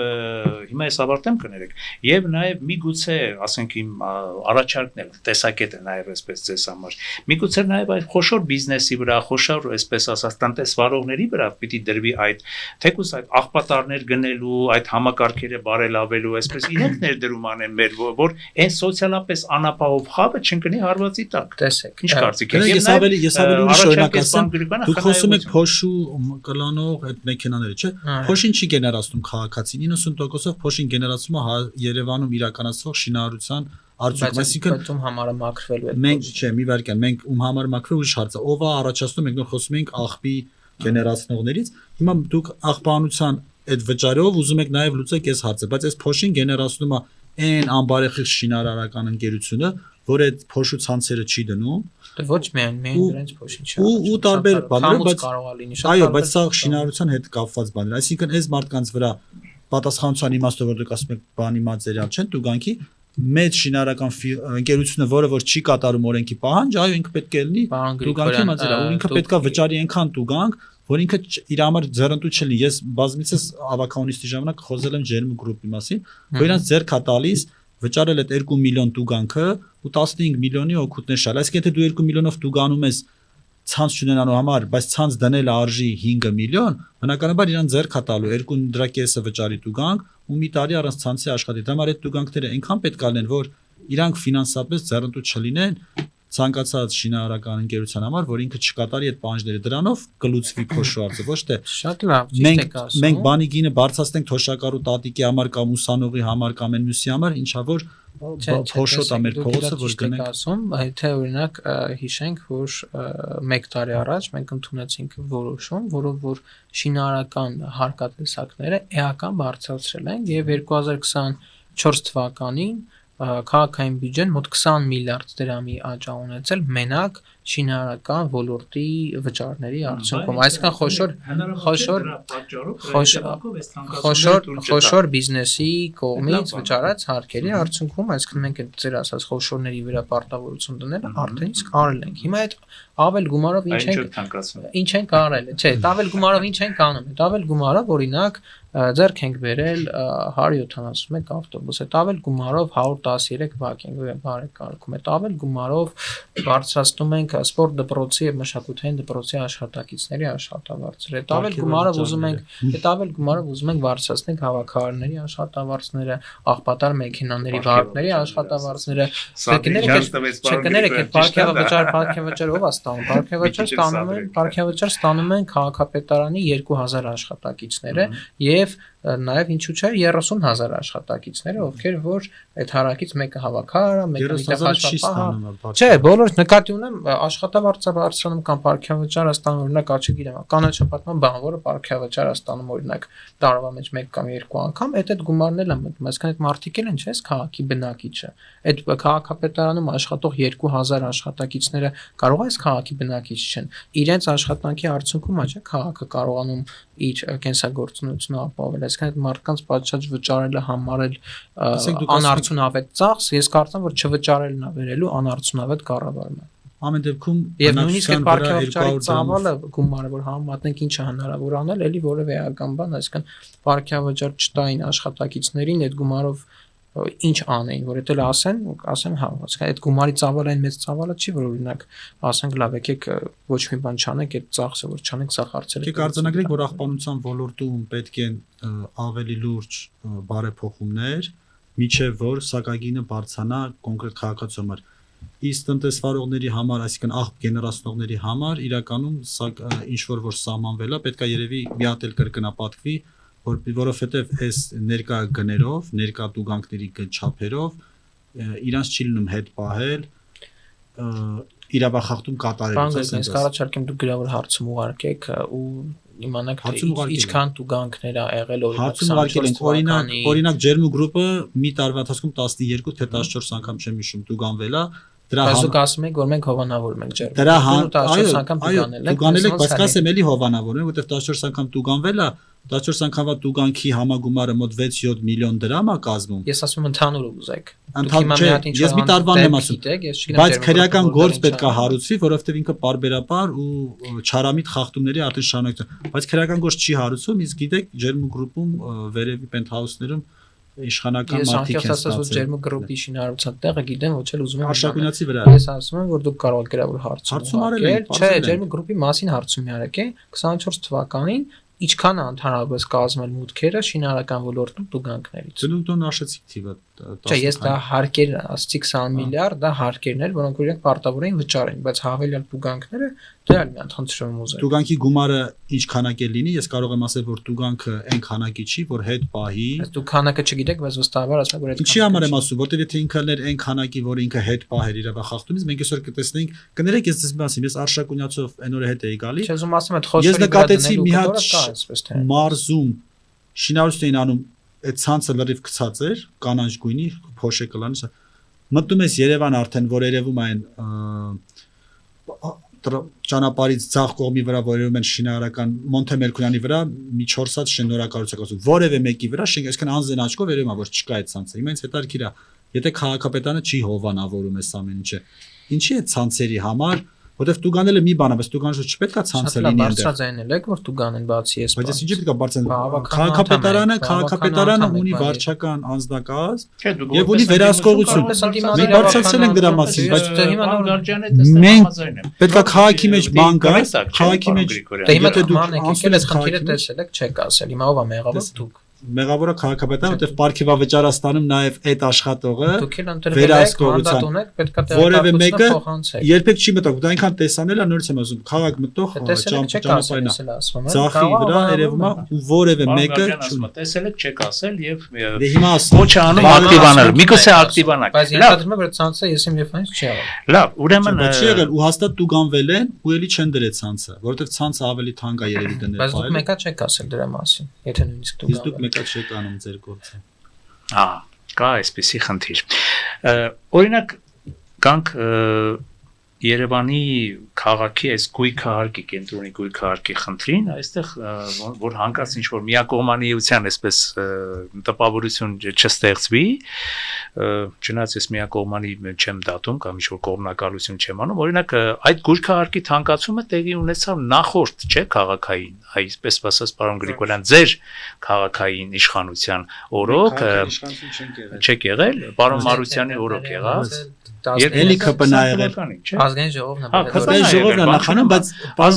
Speaker 1: հիմա ես ավարտեմ կներեք Եվ նաև միգուցե, ասենք իմ առաջարկն էլ տեսակետը նաև այսպես ձեզ համար։ Միգուցե նաև այդ խոշոր բիզնեսի վրա, խոշոր այսպես ասած տնտեսվարողների վրա պիտի դրվի այդ թեկուզ այդ աղբատարներ գնելու, այդ համակարգերը բարելավելու, այսպես իրենք ներդրում անեն մեր, որ այն սոցիալապես անապահով խավը չընկնի հարվածի տակ։
Speaker 2: Տեսեք։
Speaker 1: Ինչ կարծիք եք։
Speaker 3: Ես ավելի ուրիշ օրինակ ասեմ, դուք խոսում եք փոշու կլանող այդ մեքենաները, չէ՞։ Փոշին չի գեներացնում քաղաքացին, 90%-ով փոշին գեներացում է Երևանում իրականացվող շինարարության արդյունքում, այսինքն
Speaker 2: ում համարը մաքրվելու է։
Speaker 3: Մենք չէ, մի վարքյան, մենք ում համար մաքրվելու ուրիշ հարց է։ Ով է առաջացնում, մենք նոր խոսում ենք աղբի գեներացնողներից։ Հիմա դուք աղբանության այդ վճարով ուզում եք նաև լուծեք այս հարցը, բայց այս փոշին գեներացնում է այն անբարեխիղճ շինարարական ընկերությունը, որ այդ փոշու ցանցերը չի դնում։
Speaker 2: Ոչ միայն դրանց փոշին չի։
Speaker 3: Ու տարբեր բաներով, բայց
Speaker 2: կարող է լինի։
Speaker 3: Այո, բայց սա շինարարության հետ կապված բաներ։ Այսինքն այս մարդկանց վրա պատասխանատվության իմաստով որ դուք ասում եք բանի մատերիալ չեն տուգանքի մեծ շինարարական ընկերությունը, որը որ չի կատարում օրենքի պահանջ, այո, ինքը պետք է լինի տուգանքի մատերիալ, ու ինքը պետքա վճարի այնքան տուգանք, որ ինքը իր համար ձեռնտու չլինի։ Ես բազմիցս ավականոնիստի ժամանակ խոսել եմ ջերմու գրուպի մասին, որ իրանց ձեռք է տալիս վճարել այդ 2 միլիոն տուգանքը ու 15 միլիոնի օգուտներ շալ։ Այսինքն եթե դու 2 միլիոնով տուգանում ես ցանց չունենալու համար, բայց ցանց դնել արժի 5 միլիոն, բնականաբար իրան ձեռք է տալու 2 դրա կեսը վճարի տուգանք ու մի տարի առանց ցանցի աշխատի։ Դա համար այդ տուգանքները այնքան պետք է լինեն, որ իրանք ֆինանսապես ձեռնտու չլինեն ցանկացած շինարարական ընկերության համար, որ ինքը չկատարի այդ պահանջները, դրանով կլուծվի փոշու հարցը, ոչ թե
Speaker 2: շատ լավ, ճիշտ եք ասում։
Speaker 3: Մենք բանի գինը բարձրացնենք թոշակառու տատիկի համար կամ ուսանողի համար կամ այն մյուսի համար, ինչա որ փոշոտա մեր փողոցը, որ գնենք
Speaker 2: ասում, եթե օրինակ հիշենք, որ 1 տարի առաջ մենք ընդունեցինք որոշում, որով որ շինարարական հարկատեսակները էական բարձրացրել են եւ 2024 թվականին քաղաքային բյուջեն մոտ 20 միլիարդ դրամի աճ ունեցել մենակ շինարարական ոլորտի վճարների արդյունքում, այսինքն խոշոր բիզնեսի կողմից վճարած հարկերի արդյունքում, այսինքն մենք այդ ձեր ասած խոշորների վրա պարտավորություն դնել արդեն իսկ արել ենք։ Հիմա այդ ավել գումարով ինչ ենք արել, չէ, ավել գումարով ինչ ենք անում, այդ ավել գումարով օրինակ ձեռք ենք բերել 171 ավտոբուս, այդ ավել գումարով 113 վագ ենք բարեկարգում, այդ ավել գումարով բարձրացնում ենք սպորտ դպրոցի եւ մշակութային դպրոցի աշխատակիցների աշխատավարձերը, այդ ավել գումարով ուզում ենք բարձրացնել հավաքարարների աշխատավարձները, աղբատար մեքենաների վարորդների աշխատավարձները, չկներեք այդ парքեվճար ով է ստանում, парքեվճար ստանում են քաղաքապետարանի 2000 աշխատակիցները եւ նաև ինչու՞ չէ 30000 աշխատակիցները, ովքեր որ այդ հարակից մեկը հավաքար, մեկը աշխատապահ։ Չէ, բոլոր նկատի ունեմ աշխատավարձը բարձրանում կամ парքեվճարը ստանում օրինակ աչքիրեմ, կանաչապատման բան, որը парքեվճարը ստանում օրինակ տարվա մեջ 1 կամ 2 անգամ, այդ գումարն էլ եմ մտնում, այսինքն այդ մարդիկ են, չէ՞, քաղաքի բնակիչը։ Այդ քաղաքապետարանում աշխատող 2000 աշխատակիցները կարող է այս քաղաքի բնակիչ չեն։ Իրենց աշխատանքի արդյունքում է, չէ՞, քաղաքը կարողանում իր կենսագործունեությունը ապահովել, այսինքն այդ մարդկանց պատշաճ վճարելը համարել անարդյունավետ ծախս, ես կարծում որ չվճարելն է վերելու անարդյունավետ կառավարման։
Speaker 3: Ամեն դեպքում
Speaker 2: եւ նույնիսկ այդ парքեվճարի ծավալը գումարը որ համեմատնենք ինչը հնարավոր անել, էլի որևէ էական բան, այսինքն парքեվճար չտային աշխատակիցներին այդ գումարով ինչ անեին, որ դա ասեն, հա, այսինքն այդ գումարի ծավալը այն մեծ ծավալը չի, որ օրինակ ասենք լավ եկեք ոչ մի բան չանենք, այդ ծախսը որ չանենք, սա հարցերը։
Speaker 3: Դուք արձանագրեք, որ աղբանության ոլորտում պետք են ավելի լուրջ բարեփոխումներ, միջև որ սակագինը բարձրանա կոնկրետ քաղաքացու համար։ Իսկ տնտեսվարողների համար, այսինքն աղբ գեներացնողների համար իրականում ինչ որ սահմանվել է, պետք է երևի մի հատ էլ կրկնապատկվի, որովհետև այս ներկա գներով, ներկա տուգանքների չափերով իրանց չի լինում հետ պահել իրավախախտում կատարելուց։
Speaker 2: Ես կառաջարկեմ դուք գրավոր հարցում ուղարկեք ու իմանաք ինչքան տուգանքներ ա եղել
Speaker 3: օրինակ ջերմու գրուպը մի տարվա ընթացքում 12 թե 14 անգամ չեմ հիշում տուգանվել է։
Speaker 2: Դուք ասում եք որ մենք հովանավորում ենք ջերմու։
Speaker 3: Դրա 14 անգամ տուգանել եք, բայց կասեմ էլի հովանավորում, որովհետև 14 անգամ տուգանվել է, 14 անգամվա տուգանքի համագումարը մոտ 6-7 միլիոն դրամ է կազմում։
Speaker 2: Ես ասում եմ ընդհանուր ուզեք։
Speaker 3: Ես մի տարվան եմ ասում, բայց քրեական գործ պետք է հարուցվի, որովհետև ինքը պարբերաբար ու չարամիտ խախտումների արդեն շարունակություն։ Բայց քրեական գործ չի հարուցվում, իսկ գիտեք ջերմու գրուպում վերևի պենթհաուսներում իշխանական մարդիկ են
Speaker 2: ստացել։ Ես ասում եմ ջերմու գրուպի շինարարության տեղը գիտեմ, ոչ էլ ուզում եմ
Speaker 3: Արշակունյացի վրա։
Speaker 2: Ես ասում եմ որ դուք կարող եք գրավոր հարցում արել։ Չէ, ջերմու գրուպի մասին հարցում յարեք է 24 թվականին ինչքան է ընդհանրապես կազմել մուտքերը շինարարական ոլորտում տուգանքներից։
Speaker 3: Դու նշեցիք թիվը
Speaker 2: Չէ, ես դա հարկեր ասացի 20 միլիարդ, դա հարկերներ, որոնք իրենք պարտավոր էին վճարեն, բայց հավելյալ տուգանքները դա էլ մի անդխնդրում ուզել։
Speaker 3: Տուգանքի գումարը ինչ քանակ է լինի, ես կարող եմ ասել, որ տուգանքը այն քանակի չի, որ հետ պահի։
Speaker 2: Բայց դու քանակը չգիտեք, բայց վստահաբար ասում եք, որ այդ
Speaker 3: Ինչի համար եմ ասում, որտեվ եթե ինքը լեր այն քանակի, որ ինքը հետ պահեր իր վախախտումից, մենք այսօր կտեսնենք, կներեք ես ձեզ ասեմ, ես Արշակունյացով այն օրը հետ էի գալի։
Speaker 2: Չէ, ուզում ասեմ, այդ
Speaker 3: Ես
Speaker 2: խոսորի
Speaker 3: նկատեցի մի հատ
Speaker 2: կա այսպես թե։
Speaker 3: մարզում շինարարություն էին անում, այդ ցանցը լրիվ գցած էր, կանաչ գույնի, փոշե կլանից։ Մտնում ես Երևան արդեն, որ երևում այն ճանապարհից ցախ կողմի վրա որևէ են շինարարական Մոնթե Մերկուրյանի վրա մի 4 հատ շնորհակալություն ասում որևէ մեկի վրա շենք այսքան անձն աչքով երևում է որ չկա այդ ցանցը հիմա ինձ հետաքրքիր է եթե քաղաքապետարանը չի հովանավորում այս ամեն ինչը ինչի է ցանցերի համար որովհետև տուգանելը մի բան է բայց տուգանելը չպետք է ցանցը լինի այնտեղ
Speaker 2: բարձրաձայնել եք որ տուգանեն բացի ես
Speaker 3: բայց ես ինչի պետք է բարձրացնել քաղաքապետարանը ունի վարչական անձնակազմ եւ ունի վերահսկողություն մենք բարձրացել ենք դրա մասին բայց մենք պետք է քաղաքի մեջ բան կա քաղաքի մեջ
Speaker 2: դե հիմա դուք եկել եք խնդիրը տեսել եք չեք ասել հիմա ով է մեղավոր դուք
Speaker 3: մեղավորը քաղաքապետարանը որտեղ պարքիվա վճարաստանում նաև այդ աշխատողը
Speaker 2: դուք էլ ընտրվել եք մանդատ ունեք պետքա
Speaker 3: որևէ մեկը երբեք չի մտող դա այնքան տեսանել է նորից եմ ասում քաղաք մտող ճանապարհին ցախի վրա երևում է ու որևէ մեկը չունի
Speaker 1: տեսել եք չեք ասել եւ
Speaker 3: դե հիմա
Speaker 1: ոչ անում ակտիվանալ միգուցե ակտիվանալ
Speaker 2: բայց ենթադրում եմ որ ցանցը ես իմ եփանից չի եղել
Speaker 1: լավ ուրեմն
Speaker 3: չի եղել ու հաստատ տուգանվել են ու էլի չեն դրել ցանցը որովհետեւ ցանցը ավելի թանկ է երևի դնել
Speaker 2: բայց դուք մեկա չեք ասել դրա մասին եթե նույնիսկ տուգանվել
Speaker 3: Դուք չեք անում ձեր գործը։
Speaker 1: Կա այսպեսի խնդիր։ Օրինակ կանք Երևանի քաղաքի այս գույքահարկի կենտրոնի գույքահարկի խնդրին, այստեղ որ հանկարծ ինչ որ միակողմանիության այսպես տպավորություն չստեղծվի, չնայած ես միակողմանի չեմ դատում կամ ինչ որ կողմնակալություն չեմ անում, օրինակ այդ գույքահարկի թանկացումը տեղի ունեցավ նախորդ, չէ, քաղաքային, այսպես ասած, պարոն Գրիգորյան, ձեր քաղաքային իշխանության օրոք չեք եղել, պարոն Մարությանի օրոք եղավ
Speaker 3: Էլի ԿՊՆ-ա եղել։
Speaker 2: Ազգային ժողովն է։
Speaker 3: Ազգային ժողովն է նախանում, բայց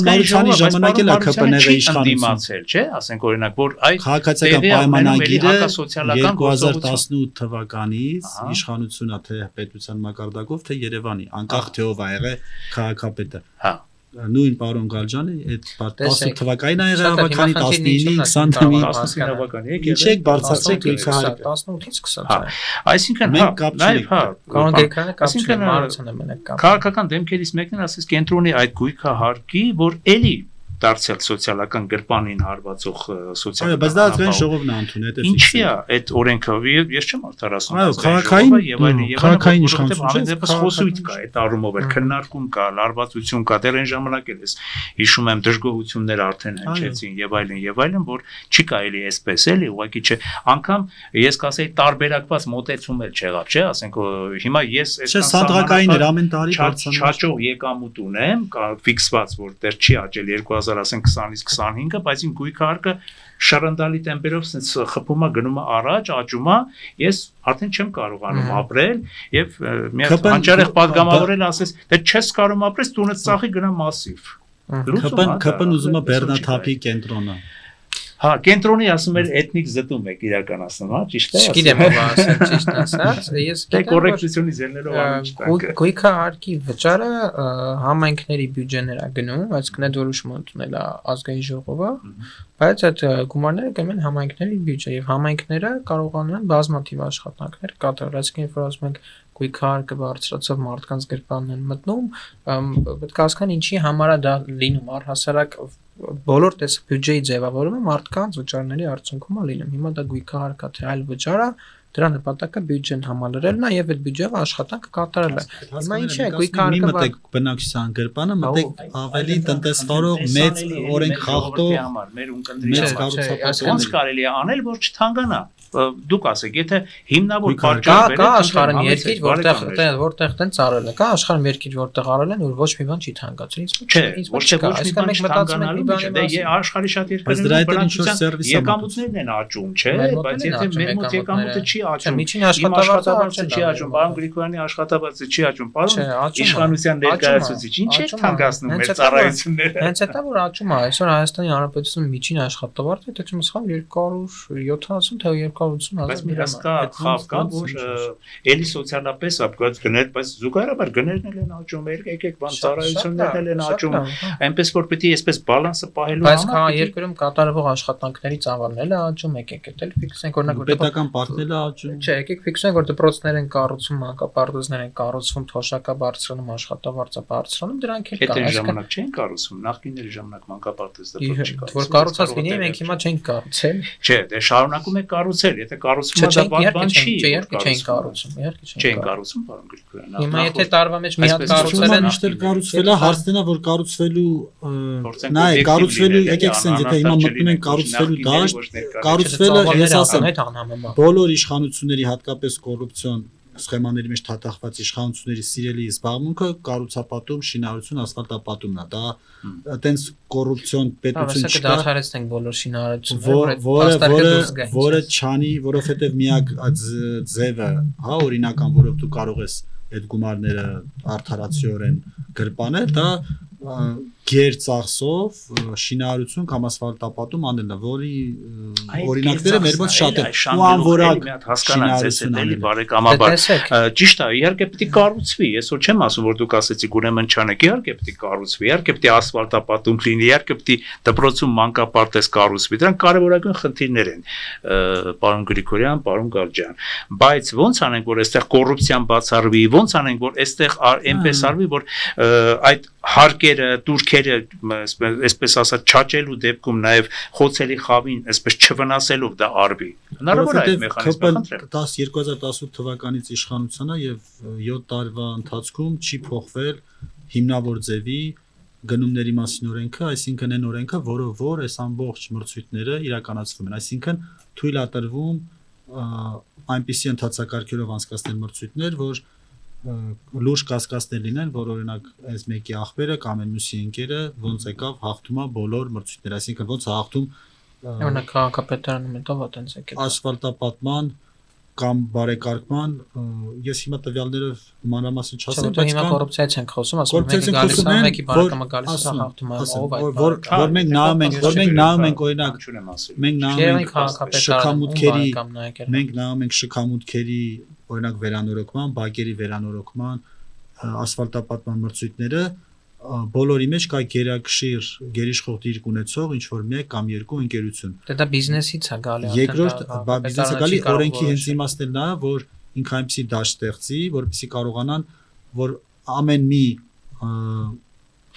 Speaker 3: Մարությանի ժամանակ էլ ԿՊՆ-ը իշխանություն,
Speaker 1: չէ, ասենք օրինակ, որ այդ
Speaker 3: քաղաքացիական պայմանագիրը 2018 թվականից իշխանությունա թե պետության մակարդակով, թե Երևանի, անկախ թե ով ա եղել քաղաքապետը։
Speaker 1: Հա
Speaker 3: նույն պարոն Գալջյանը այդ 10 թվականին ա եղել հավաքանի 19-ի 20 թվականի Ինչեք բարձրացրեք գույքահարկը
Speaker 2: 18-ից 20
Speaker 1: Այսինքն նաև
Speaker 2: Կանոն Գրիգորյանը կապ Մարությանը մենակ կապ
Speaker 1: Քաղաքական դեմքերից մեկն է ասես կենտրոնի այդ գույքահարկի որ էլի դարձյալ սոցիալական գրպանին հարվածող սոցիալական
Speaker 3: բայց դա ազգային ժողովն է ընդունել դա
Speaker 1: ինչի է այդ օրենքը ես չեմ արդարացնում
Speaker 3: այո քաղաքային
Speaker 1: եւ այլն
Speaker 3: քաղաքային իշխանություն
Speaker 1: դեպս խոսույթ կա այդ առումով էլ քննարկում կա լարվածություն կա դեռ այն ժամանակ էլ էս հիշում եմ դժգոհություններ արդեն հնչեցին եւ այլն որ չի կարելի այսպես էլի ուղղակի չէ անգամ ես կասեի տարբերակված մոտեցում էլ չեղավ չէ ասենք հիմա ես
Speaker 3: այս սանդղակային էր ամեն տարի
Speaker 1: չաճող եկամուտ ունեմ ֆիքսված որ դեռ չի աճել 2020-ից 25-ը, բայց իմ գույքահարկը շարնդալի տեմպերով sense խփում է գնում է առաջ, աճում է, ես արդեն չեմ կարողանում ապրել եւ մի հատ անջարեղ падգամավորել ասես, դե չես կարողանում ապրես, տունը ծախի գնա մասիվ։
Speaker 3: ԿՊՆ ուզում է Բեռնաթափի կենտրոնը
Speaker 1: Հա, կենտրոնի ասում էր էթնիկ զտում եք իրականացնում, հա, ճիշտ է։
Speaker 2: Չգիտեմ ով ասել, ճիշտ ասած, ես
Speaker 1: գիտեմ կոռեկտությունից ելնելով
Speaker 2: անիչ գույքահարկի վճարը համայնքների բյուջեներ է գնում, այսինքն այդ որոշումը ընդունել է ազգային ժողովը, բայց այդ գումարները գնում են համայնքների բյուջե եւ համայնքները կարողանում են բազմաթիվ աշխատանքներ կատարել, այսինքն որ ասում ենք գույքահարկը բարձրացավ մարդկանց գրպանն են մտնում, պետք է հասկանան ինչի համար է դա լինում առհասարակ բոլոր տեսակ բյուջեի ձևավորումը մարդկանց վճարների արդյունքում է լինում։ Հիմա դա գույքահարկա թե այլ վճար է, դրա նպատակը բյուջեն համալրելն է եւ այդ բյուջեով աշխատանքը կատարելը։ Հիմա ինչ է գույքահարկը
Speaker 3: մտեք բնակչության գրպանը, մտեք ավելի տնտեսվարող մեծ օրենք խախտող
Speaker 1: մեր ունկնդրի ոնց կարելի է անել որ չթանկանա դուք ասեք եթե հիմնավոր
Speaker 2: պատճառը կա աշխարհում երկիր որտեղ տենց արել է կա աշխարհում երկիր որտեղ արել են որ ոչ մի բան չի թանկացել
Speaker 1: ինձ ոչ թե ոչ մի բան չթանկանալու դե աշխարհի շատ երկրներում եկամուտներն են աճում չէ բայց եթե մեր մոտ եկամուտը չի աճում
Speaker 2: միջին աշխատավարձը
Speaker 1: չի աճում պարոն Գրիգորյանի աշխատավարձը չի աճում պարոն իշխանության ներկայացուցիչ ինչ է թանկացնում մեր ծառայությունները
Speaker 2: հենց էտա որ աճում է այսօր Հայաստանի Հանրապետությունում միջին աշխատավարձը եթե չեմ սխալ 270 թե շնորհակալություն
Speaker 1: Բայց մի հասկա խավ կա, որ էլի սոցիալապես ապկած գներ, բայց զուգահեռաբար գներն են աճում, եկեք բան ծառայություններն են աճում, այնպես որ պիտի այսպես բալանսը պահելու
Speaker 2: բայց քան երկրում կատարվող աշխատանքների ծավալն է աճում, եկեք էլ ֆիքսենք օրինակ որ
Speaker 3: պետական պարտքն է աճում։
Speaker 2: Չէ, եկեք ֆիքսենք որ դպրոցներ են կառուցվում, մանկապարտեզներ են կառուցվում, թոշակա բարձրանում, աշխատավարձը բարձրանում, դրանք էլ կան,
Speaker 1: այսինքն ժամանակ չեն կառուցվում, նախկիների ժամանակ մանկապարտեզ դպրոց չի
Speaker 2: որ կառուցած լինի, մենք հիմա չենք կառուցել։
Speaker 1: Չէ, դե շարունակում եք կառուցել, եթե կառուցումը դա բան չի,
Speaker 2: իհարկե չեն կառուցում, իհարկե
Speaker 1: չեն կառուցում, պարոն Գրիգորյան։
Speaker 2: Հիմա եթե տարվա մեջ մի հատ կառուցել են,
Speaker 3: միշտ կառուցվել է, հարցն է որ կառուցվելու նայ կառուցվելու եկեք ասենք եթե հիմա մտնում են կառուցվելու դաշտ, կառուցվելը ես ասեմ բոլոր իշխանությունների հատկապես կոռուպցիոն սխեմաների մեջ թաթախված իշխանությունների սիրելի զբաղմունքը կառուցապատում, շինարարություն, ասֆալտապատումն է։ Դա այտենց կոռուպցիոն պետություն չկա։
Speaker 2: Դադարեցնենք բոլոր շինարարությունը,
Speaker 3: որը չանի, որովհետև միակ ձևը, հա, օրինական, որով դու կարող ես այդ գումարները արդարացիորեն գրպանել, դա գերծախսով շինարարություն կամ ասֆալտապատում անելն է, որի օրինակները մեր մոտ շատ են։ Ու անորակ
Speaker 1: հասկանացել էլի բարեկամաբար։ Ճիշտ է, իհարկե պետք է կառուցվի։ Այսօր չեմ ասում, որ դուք ասեցիք ուրեմն չանեք, իհարկե պետք է կառուցվի, իհարկե պետք է ասֆալտապատում լինի, իհարկե պետք է դպրոցում մանկապարտեզ կառուցվի։ Դրանք կարևորագույն խնդիրներ են, պարոն Գրիգորյան, պարոն Գալջյան։ Բայց ո՞նց անենք, որ այստեղ կոռուպցիան բացառվի, ո՞նց անենք, որ այստեղ այնպես արվի, որ այդ հարկերը, турքերը, այսպես ասած, չաճելու դեպքում նաև խոցելի խավին, այսպես չվնասելով դա արվի։ Հնարավոր է այդ մեխանիզմը
Speaker 3: 2018 թվականից իշխանությանը եւ 7 տարվա ընթացքում չի փոխվել հիմնավոր ձևի գնումների մասին օրենքը, այսինքն այն օրենքը, որով որ այս ամբողջ մրցույթները իրականացվում են, այսինքն թույլ է տրվում այնպիսի ընթացակարգերով անցկացնել մրցույթներ, որ լուրջ կասկածներ լինեն, որ օրինակ այս մեկի ախպերը կամ այն մյուսի ընկերը ոնց եկավ հաղթում է բոլոր մրցույթները, այսինքն ոնց հաղթում
Speaker 2: օրինակ քաղաքապետարանում հետո այտենց եկել
Speaker 3: ասֆալտապատման կամ բարեկարգման ես հիմա տվյալներով մանրամասն չասեմ,
Speaker 2: բայց հիմա կոռուպցիայից ենք խոսում, ասում ենք գալիս է մեկի բարեկամը գալիս է հաղթում է ով այդ
Speaker 3: որ մենք նայում ենք օրինակ մենք նայում ենք շքամուտքերի մենք նայում ենք շքամուտքերի օրինակ վերանորոգման, բակերի վերանորոգման, ասֆալտապատման մրցույթները բոլորի մեջ կա գերակշիռ գերիշխող դիրք ունեցող ինչ որ մեկ կամ երկու ընկերություն։
Speaker 2: Դա բիզնեսից է գալի։
Speaker 3: Երկրորդ բիզնեսը գալի օրենքի հենց իմաստն նա որ ինքը այնպեսի դաշտ ստեղծի, որպեսզի կարողանան որ ամեն մի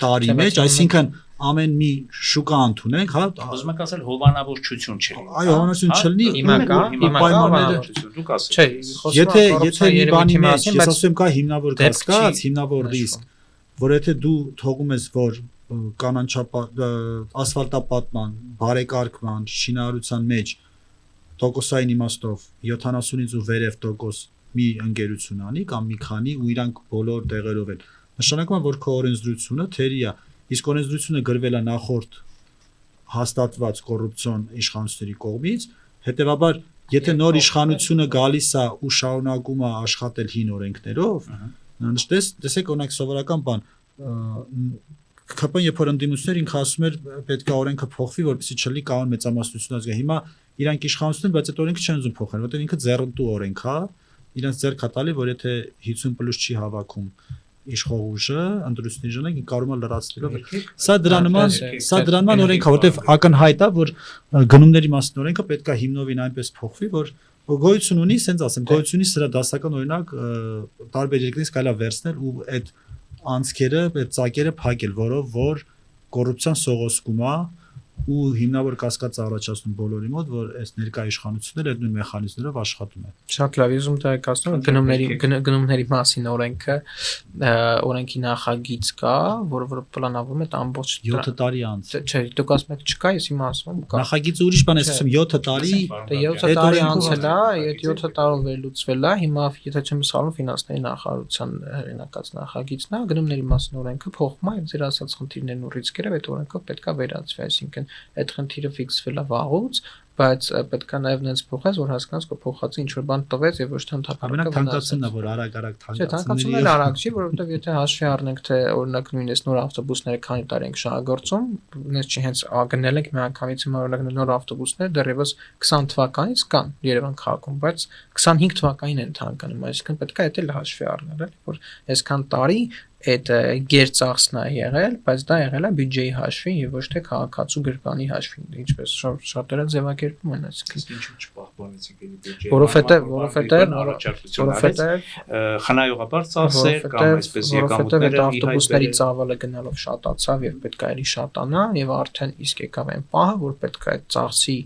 Speaker 3: տարի մեջ, այսինքն ամեն մի շուկա ընդունենք, հա,
Speaker 1: ուզում եք ասել հովանավորչություն չլինի։
Speaker 3: Այո, հովանավորչություն չլինի,
Speaker 2: հիմա
Speaker 3: պայմանները
Speaker 1: դուք ասեք։
Speaker 2: Չէ,
Speaker 3: եթե մի բանի մեջ, ես ասում եմ կա հիմնավոր կասկած, հիմնավոր ռիսկ, որ եթե դու թողում ես որ կանանչապատ ասֆալտապատման, բարեկարգման, շինարարության մեջ տոկոսային իմաստով 70-ից ու վերև տոկոս մի ընկերություն անի կամ մի քանի ու իրանք բոլոր տեղերով են։ Նշանակում է որ քո օրենսդրությունը թերի է, իսկ օրենսդրությունը գրվել է նախորդ հաստատված կոռուպցիոն իշխանությունների կողմից, հետեւաբար եթե նոր իշխանությունը գալիս է ու շարունակում է աշխատել հին օրենքներով, տեսեք օրինակ սովորական բան ԿՊ երբ որ ընդդիմություններ ինքը ասում էր պետք է օրենքը փոխվի որպեսզի չլինի կանոն մեծամասնություն ազգա հիմա իրանք իշխանությունն բայց այդ օրենքը չեն ուզում փոխել որովհետև ինքը ձեռնտու օրենք է իրանք ձեռք է տալի որ եթե 50+ չի հավաքում իշխող ուժը ընտրությունների ժամանակ կարող է լրացնելով սա դրա նման օրենք է որովհետև ակնհայտ է որ գնումների մասին օրենքը պետք է հիմնովին այնպես փոխվի որ գոյություն ունի sense ասեմ գոյությունի սրա դասական օրինակ տարբեր երկրներից կարելի է վերցնել ու այդ անցքերը, այդ ծակերը փակել, որով որ կոռուպցիան սողոսկում է ու հիմնավոր կասկած առաջացնում բոլորի մոտ, որ այս ներկա իշխանությունները այդ նույն մեխանիզմներով աշխատում են։
Speaker 2: Շատ լավ, ես տեղեկացնում գնումների մասին օրենքի նախագիծ կա, որը պլանավորվում է ամբողջ
Speaker 3: 7 տարի անց։
Speaker 2: Չէ, դուք ասում եք չկա, ես հիմա ասում եմ կա։
Speaker 3: Նախագիծը ուրիշ բան է, ասում 7 տարի։
Speaker 2: Դե 7 տարի անցել է, այդ 7 տարով վերլուծվել է, հիմա եթե չեմ սխալվում ֆինանսների նախարարության հեղինակած նախագիծն է, գնումների մասին օրենքը փոխվում է, ձեր ասած խնդիրներն ու ռիսկերը այդ օրենքով պետք է վերացվի, այսինքն այդ խնդիրը ֆիքսվել է վաղուց, բայց պետք է նաև նենց փոխես, որ հասկանաս, որ փոխածը ինչ որ բան տվեց եւ ոչ թե ընդհանրապես
Speaker 3: թանկացումն է, որ արագ
Speaker 2: թանկացումն էլ արագ չի, որովհետեւ եթե հաշվի առնենք, թե օրինակ նույնիսկ նոր ավտոբուսները քանի տարի են շահագործում, նենց չի հենց գնել ենք միանգամից հիմա օրինակ նոր ավտոբուսները դեռևս 20 թվականից կան Երևան քաղաքում, բայց 25 թվականին են թանկանում, այսինքն պետք է դա էլ հաշվի առնել, էլի, որ այսքան տարի այդ գերծախսն է եղել, բայց դա եղել է բյուջեի հաշվին եւ ոչ թե քաղաքացու գրպանի հաշվին, ինչպես շատերը ձևակերպում են, այսինքն
Speaker 1: ինչու չպահպանեցիք էլի բյուջեի,
Speaker 2: որովհետեւ
Speaker 1: խնայողաբար ծախսեր կամ այսպես եկամուտները
Speaker 2: ավտոբուսների ծավալը գնալով շատացավ եւ պետք է էլի շատանա եւ արդեն իսկ եկավ այն պահը, որ պետք է այդ ծախսի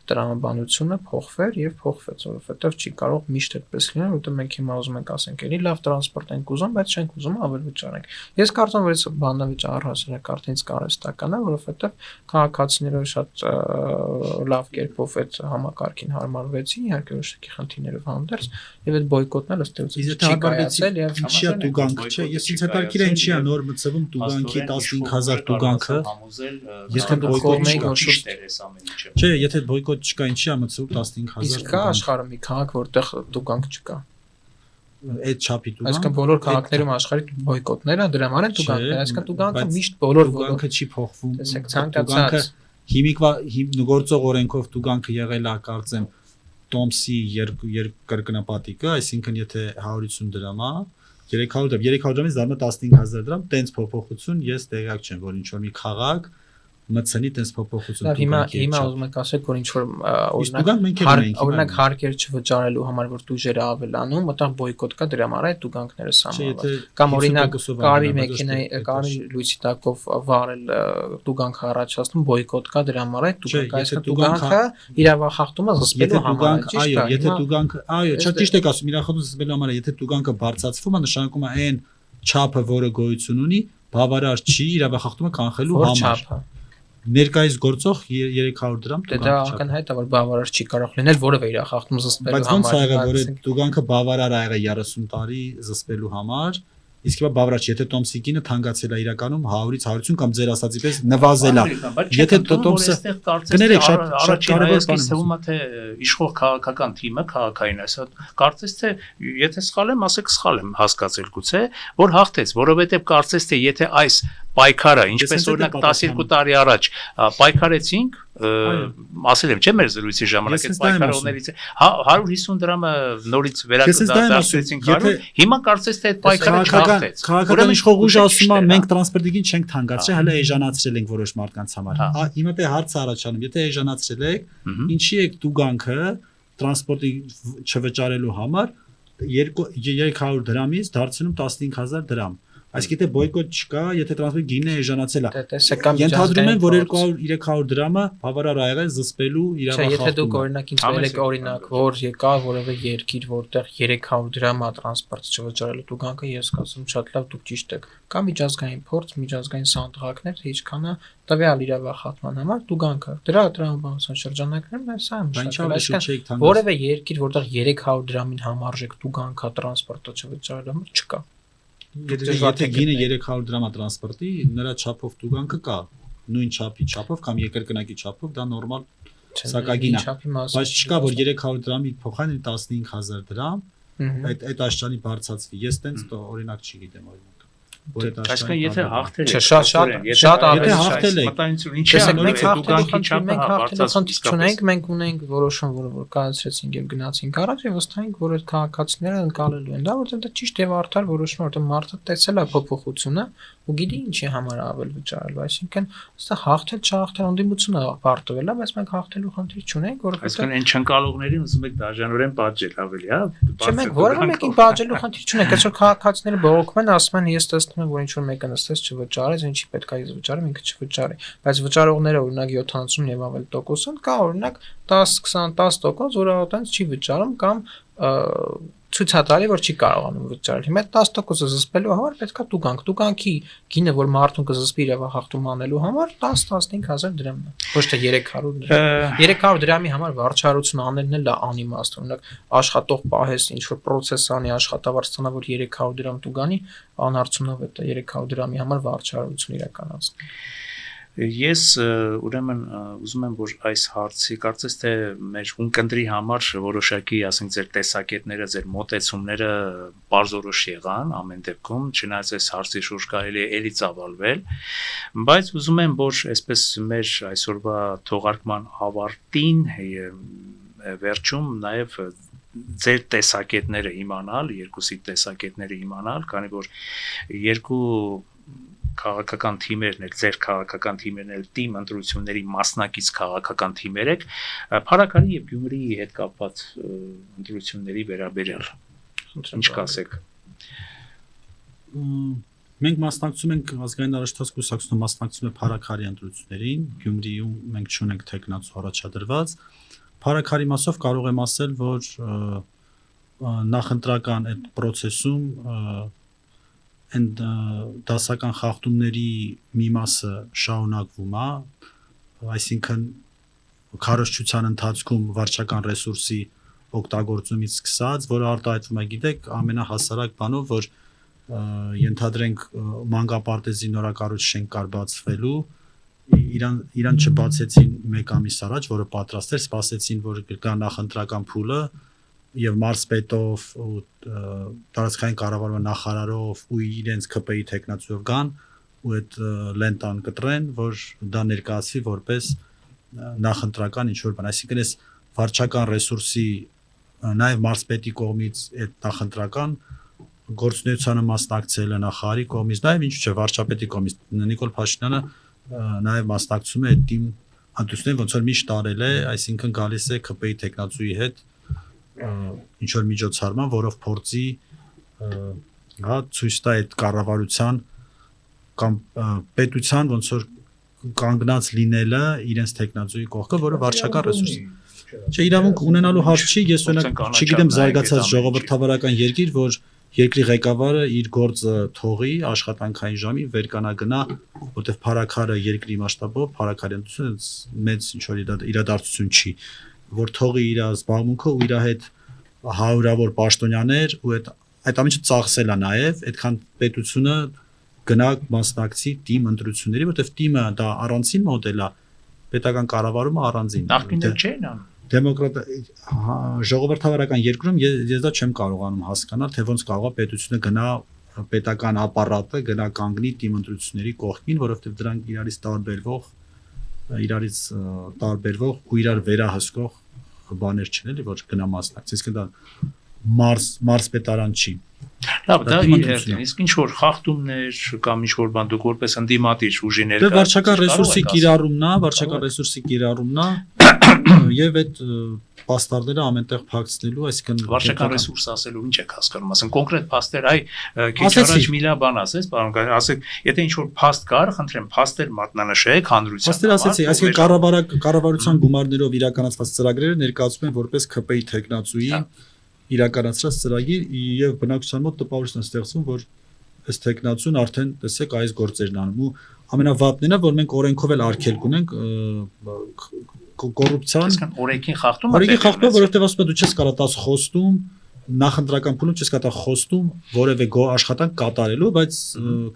Speaker 2: տրամաբանությունը փոխվեր եւ փոխվեց, որովհետեւ չի կարող միշտ այդպես լինել, որովհետեւ մենք հիմա ուզում ենք ասենք էլի լավ տրանսպորտ ենք ուզում, բայց չենք ուզում ավելի վճարենք։ Ես կարծում եմ, որ այս բանավիճ առհասարակ արդեն կարեստական է, որովհետեւ քաղաքացիները շատ լավ կերպով այդ համակարգին հարմարվեցին, իհարկե ոչ թե խնդիրներով հանդերձ, եւ այդ բոյկոտն էլ ըստ էության չի կայացել եւ
Speaker 3: ինչի է տուգանք, չէ, ես ինձ հետաքրքիր է ինչի է նոր մտցվում տուգանքի 15000 տուգանքը,
Speaker 2: եթե բոյկոտ չկա,
Speaker 3: չէ, եթե բոյկոտ չկա, ինչի է մտցվում 15000
Speaker 2: իսկ կա աշխարհում մի քաղաք, որտեղ տուգանք չկա,
Speaker 3: այդ չափի տուգանք,
Speaker 2: այսինքն բոլոր քաղաքներում աշխարհի բոյկոտներ են, դրա համար են տուգանքներ, այսինքն տուգանքը միշտ բոլոր
Speaker 3: տուգանքը չի փոխվում,
Speaker 2: տեսեք ցանկացած
Speaker 3: հիմիկվա գործող օրենքով տուգանքը եղել է, կարծեմ Տոմսի երկրկնապատիկը, այսինքն եթե 150 դրամ է, 300 դրամից դառնում է 15000 դրամ, տենց փոփոխություն ես տեղյակ չեմ, որ ինչ որ մի քաղաք մտցնի տես փոփոխություն
Speaker 2: տուգանքի։ Հիմա ուզում եք ասել, որ ինչ որ օրինակ հարկեր չվճարելու համար որ դուժերը ավելանում, մտան բոյկոտ կա դրա համար այդ տուգանքները սահմանված։ Կամ օրինակ կարի մեքենայի, կարի լույսի տակով վարել տուգանք առաջացնում, բոյկոտ կա դրա համար այդ տուգանքը, այսինքն տուգանքը իրավախախտումը զսպելու համար է,
Speaker 3: այո, եթե տուգանքը, այո, շատ ճիշտ եք ասում, իրավախախտումը զսպելու համար է, եթե տուգանքը բարձրացվում է, նշանակում է այն չափը, որը գոյություն ունի, բավարար չի իրավախախտումը կանխելու համար։ Ներկայիս գործող 300 դրամ
Speaker 2: տուգանք։ Դա ակնհայտ է, որ բավարար չի կարող լինել որևէ իրավախախտում զսպելու համար։
Speaker 3: Բայց ոնց ա եղել, որ տուգանքը բավարար ա եղել 30 տարի զսպելու համար, իսկ հիմա բավարար չի, եթե Տոմսի գինը թանկացել է իրականում 100-ից 150 կամ ձեր ասածի պես նվազել է։ Եթե Տոմսը գներեք շատ կարևոր բան է,
Speaker 1: թվում է թե իշխող քաղաքական թիմը քաղաքային այսօր կարծես թե եթե սխալ եմ, ասեք սխալ եմ հասկացել գուցե, որ հաղթեց, որովհետև կարծես թե եթե այս պայքարը, ինչպես օրինակ 12 տարի առաջ պայքարեցինք, ասել եմ, չէ՞ մեր զրույցի ժամանակ այդ պայքարողներից 150 դրամը նորից վերադարձրեցինք հարյուր, հիմա կարծես թե այդ պայքարը չհաղթեց։
Speaker 3: Քաղաքական իշխող ուժը ասում է, մենք տրանսպորտին չենք թանկացրել, հələ էժանացրել ենք որոշ մարդկանց համար։ Հիմա դե հարց առաջանում, եթե էժանացրել եք, ինչի եք տուգանքը տրանսպորտի չվճարելու համար 300 դրամից դարձնում 15000 դրամ։ Այսինքն եթե բոյկոտ չկա, եթե տրանսպորտի գինը էժանացել է, ենթադրում են, որ 200-300 դրամը բավարար ա եղել զսպելու իրավախախտումը։
Speaker 2: Եթե դուք օրինակ ինձ վերեք օրինակ, որ եկա որևէ երկիր, որտեղ 300 դրամ է տրանսպորտ չվճարելու տուգանքը, ես կասեմ շատ լավ դուք ճիշտ եք։ Կա միջազգային փորձ, միջազգային սանդղակներ, ինչքան է տվյալ իրավախախտման համար տուգանքը։ Դրա տրամաբանության շրջանակներում այս է մշակել։ Որևէ երկիր, որտեղ 300 դրամին համարժեք տուգանքը տրանսպորտը չվճարելու համար չկա։
Speaker 3: Եթե գինը 300 դրամա տրանսպորտի, նրա չափով տուգանքը կա, նույն չափով կամ երկրկնակի չափով դա նորմալ սակագին է, բայց չկա որ 300 դրամի փոխարեն 15000 դրամ այդ աշճանի բարձրացվի։ Ես տենց օրինակ չգիտեմ օրինակ։
Speaker 1: Այսինքն եթե հաղթել
Speaker 2: եք, շատ
Speaker 3: ավելի հաղթել եք,
Speaker 1: մտածում ինչի է
Speaker 2: մենք հաղթել չունենք, մենք ունենք որոշում, որ կայացրեցինք եւ գնացինք առաջ եւ վստահենք, որ այդ քաղաքացիները ընկալելու են դա, որովհետեւ դա ճիշտ եւ արդար որոշում է, որովհետեւ մարդը տեսել է փոփոխությունը ու գիտի ինչի համար ավել վճարելու, այսինքն հստակ հաղթել չհաղթել անդիմությունը պարտվել է, բայց մենք հաղթելու խնդիր չունենք, որովհետեւ
Speaker 1: այսինքն այն չընկալողներին ուզում եք դաժանորեն պատժել ավելի, հա։
Speaker 2: Չէ, մենք որևէ մեկին պատժելու խնդիր չունենք, այսօր քաղաքացիները բողոքում են, ասում են ես տեսնում եմ, որ ինչ որ մեկը նստեց չվճարեց, ինչի պետք է ես վճարեմ, ինքը չվճարի, բայց վճարողները օրինակ 70 եւ ավել տոկոսն կա օրինակ 10-20-10%, որը այդպես չի վճարում կամ ցույցատալի որ չի կարողանում վճարել։ Հիմա 10%-ը զսպելու համար պետք է տուգանքի գինը, որ մարդուն կզսպի իրավախախտում անելու համար 10-15000 դրամն է, ոչ թե 300 դրամ։ 300 դրամի համար վարչարություն անելն էլ է անիմաստ, օրինակ աշխատող պահես ինչ որ process անի աշխատավարձ ստանա, որ 300 դրամ տուգանի, անարդյունավետ է 300 դրամի համար վարչարություն իրականացնել։
Speaker 1: Ես ուրեմն ուզում եմ որ այս հարցի կարծես թե մեր ունկնդրի համար որոշակի ասենք ձեր տեսակետները, ձեր մոտեցումները բարձորոշ եղան ամեն դեպքում, չնայած այս հարցի շուրջ կարելի է էլի ծավալվել, բայց ուզում եմ որ այսպես մեր այսօրվա թողարկման ավարտին վերջում նաև ձեր տեսակետները իմանալ, երկուսի տեսակետները իմանալ, քանի որ երկու քաղաքական թիմերն էլ ձեր քաղաքական թիմերն էլ թիմ ընտրությունների մասնակից քաղաքական թիմեր եք Փարաքարի եւ Գյումրիի հետ կապված ընտրությունների վերաբերյալ ինչ կասեք
Speaker 3: մենք մասնակցում ենք ազգային առաջխոս կուսակցությունը մասնակցում է Փարաքարի ընտրություններին Գյումրիում մենք չունենք տեխնացու առաջադրված Փարաքարի մասով կարող եմ ասել որ նախընտրական այդ process-ում and դասական խախտումների մի մասը շարունակվում է, այսինքն քարոզչության ընթացքում վարչական ռեսուրսի օգտագործումից սկսած, որը արտահայտվում է, գիտեք, ամենահասարակ բանով, որ ենթադրենք մանկապարտեզի նորակառույց շենք կար բացվելու, իրան չբացեցին մեկ ամիս առաջ, որը պատրաստ էր, սպասեցին, որ կգա նախընտրական փուլը եւ մարզպետով ու տարածքային կառավարման նախարարով ու իրենց ԿՊ-ի տեխնացուով գան ու այդ լենտան կտրեն, որ դա ներկայացվի որպես նախընտրական ինչ-որ բան, այսինքն այս վարչական ռեսուրսի նաեւ մարզպետի կողմից այդ նախընտրական գործունեությանը մասնակցել է նախարարի կողմից, նաեւ ինչ չէ, վարչապետի կողմից Նիկոլ Փաշինյանը նաեւ մասնակցում է այդ թիմ հանդիսներին, ոնց որ միշտ արել է, այսինքն գալիս է ԿՊ-ի տեխնացուի հետ ինչ որ միջոցառման, որով փորձի հա ցույց տա այդ կառավարության կամ պետության ոնց որ կանգնած լինելը իրենց տեխնացուի կողքը, որը վարչական ռեսուրս է։ Չէ, իրավունք ունենալու հարց չի, ես օրինակ չգիտեմ զարգացած ժողովրդավարական երկիր, որ երկրի ղեկավարը իր գործը թողի աշխատանքային ժամի վեր կանա գնա, որտեվ Փարաքարը երկրի մասշտաբով Փարաքարի ընտրությունը մեծ ինչ որ իրադարձություն չի, որ թողի իր զբաղմունքը ու իր հետ հարյուրավոր պաշտոնյաներ ու այդ ամենը ծախսել է նաև այդքան պետությունը գնա մասնակցի թիմ ընտրությունների, որտեվ թիմը դա առանցին մոդել է, պետական կառավարումը առանձին։
Speaker 1: Նախկինել չէին անում։
Speaker 3: Դեմոկրատ ժողովրդավարական երկրում ես դա չեմ կարողանում հասկանալ, թե ոնց կարող է պետությունը գնա պետական ապարատը գնա կանգնի թիմ ընտրությունների կողքին, որովհետև դրանք իրարից տարբերվող ու իրար վերահսկող բաներ չեն, էլի որ գնա մասնակցի, իսկ դա մարզպետարան չի։
Speaker 1: Լավ, դա իսկ ինչ որ խախտումներ կամ ինչ որ բան դուք որպես ընդդիմադիր ուժի ներկայացուցիչ։
Speaker 3: Դա վարչական ռեսուրսի կիրառումն է, վարչական ռեսուրսի կիրառումն է եւ այդ պաստառները ամենտեղ փակցնելու, այսինքն
Speaker 1: վարչական ռեսուրս ասելու ինչ եք հասկանում, ասեն կոնկրետ փաստեր, այ քիչ առաջ միլա բան ասես, պարոն, ասեք, եթե ինչ որ փաստ կար, խնդրեմ, փաստեր մատնանշեք հանրության։
Speaker 3: Փաստեր ասեցի, այսինքն կառավարության գումարներով իրականացված ծրագրերը ներկայացում են որպես ԿՊ-ի տեխնացուի իրականացրած ծրագիր եւ բնակչության մոտ տպավորություն ստեղծվում, որ այս տեխնացուն արդեն տեսեք այս գործերն անում ու ամենավատն է, որ մենք օրենքով էլ արգելք ունենք կոռուպցիան,
Speaker 1: այսինքն օրենքին խախտում,
Speaker 3: որովհետեւ ասում եմ դու չես կարող տաս խոստում նախընտրական փուլում չես կարող խոստում որևէ աշխատանք կատարելու, բայց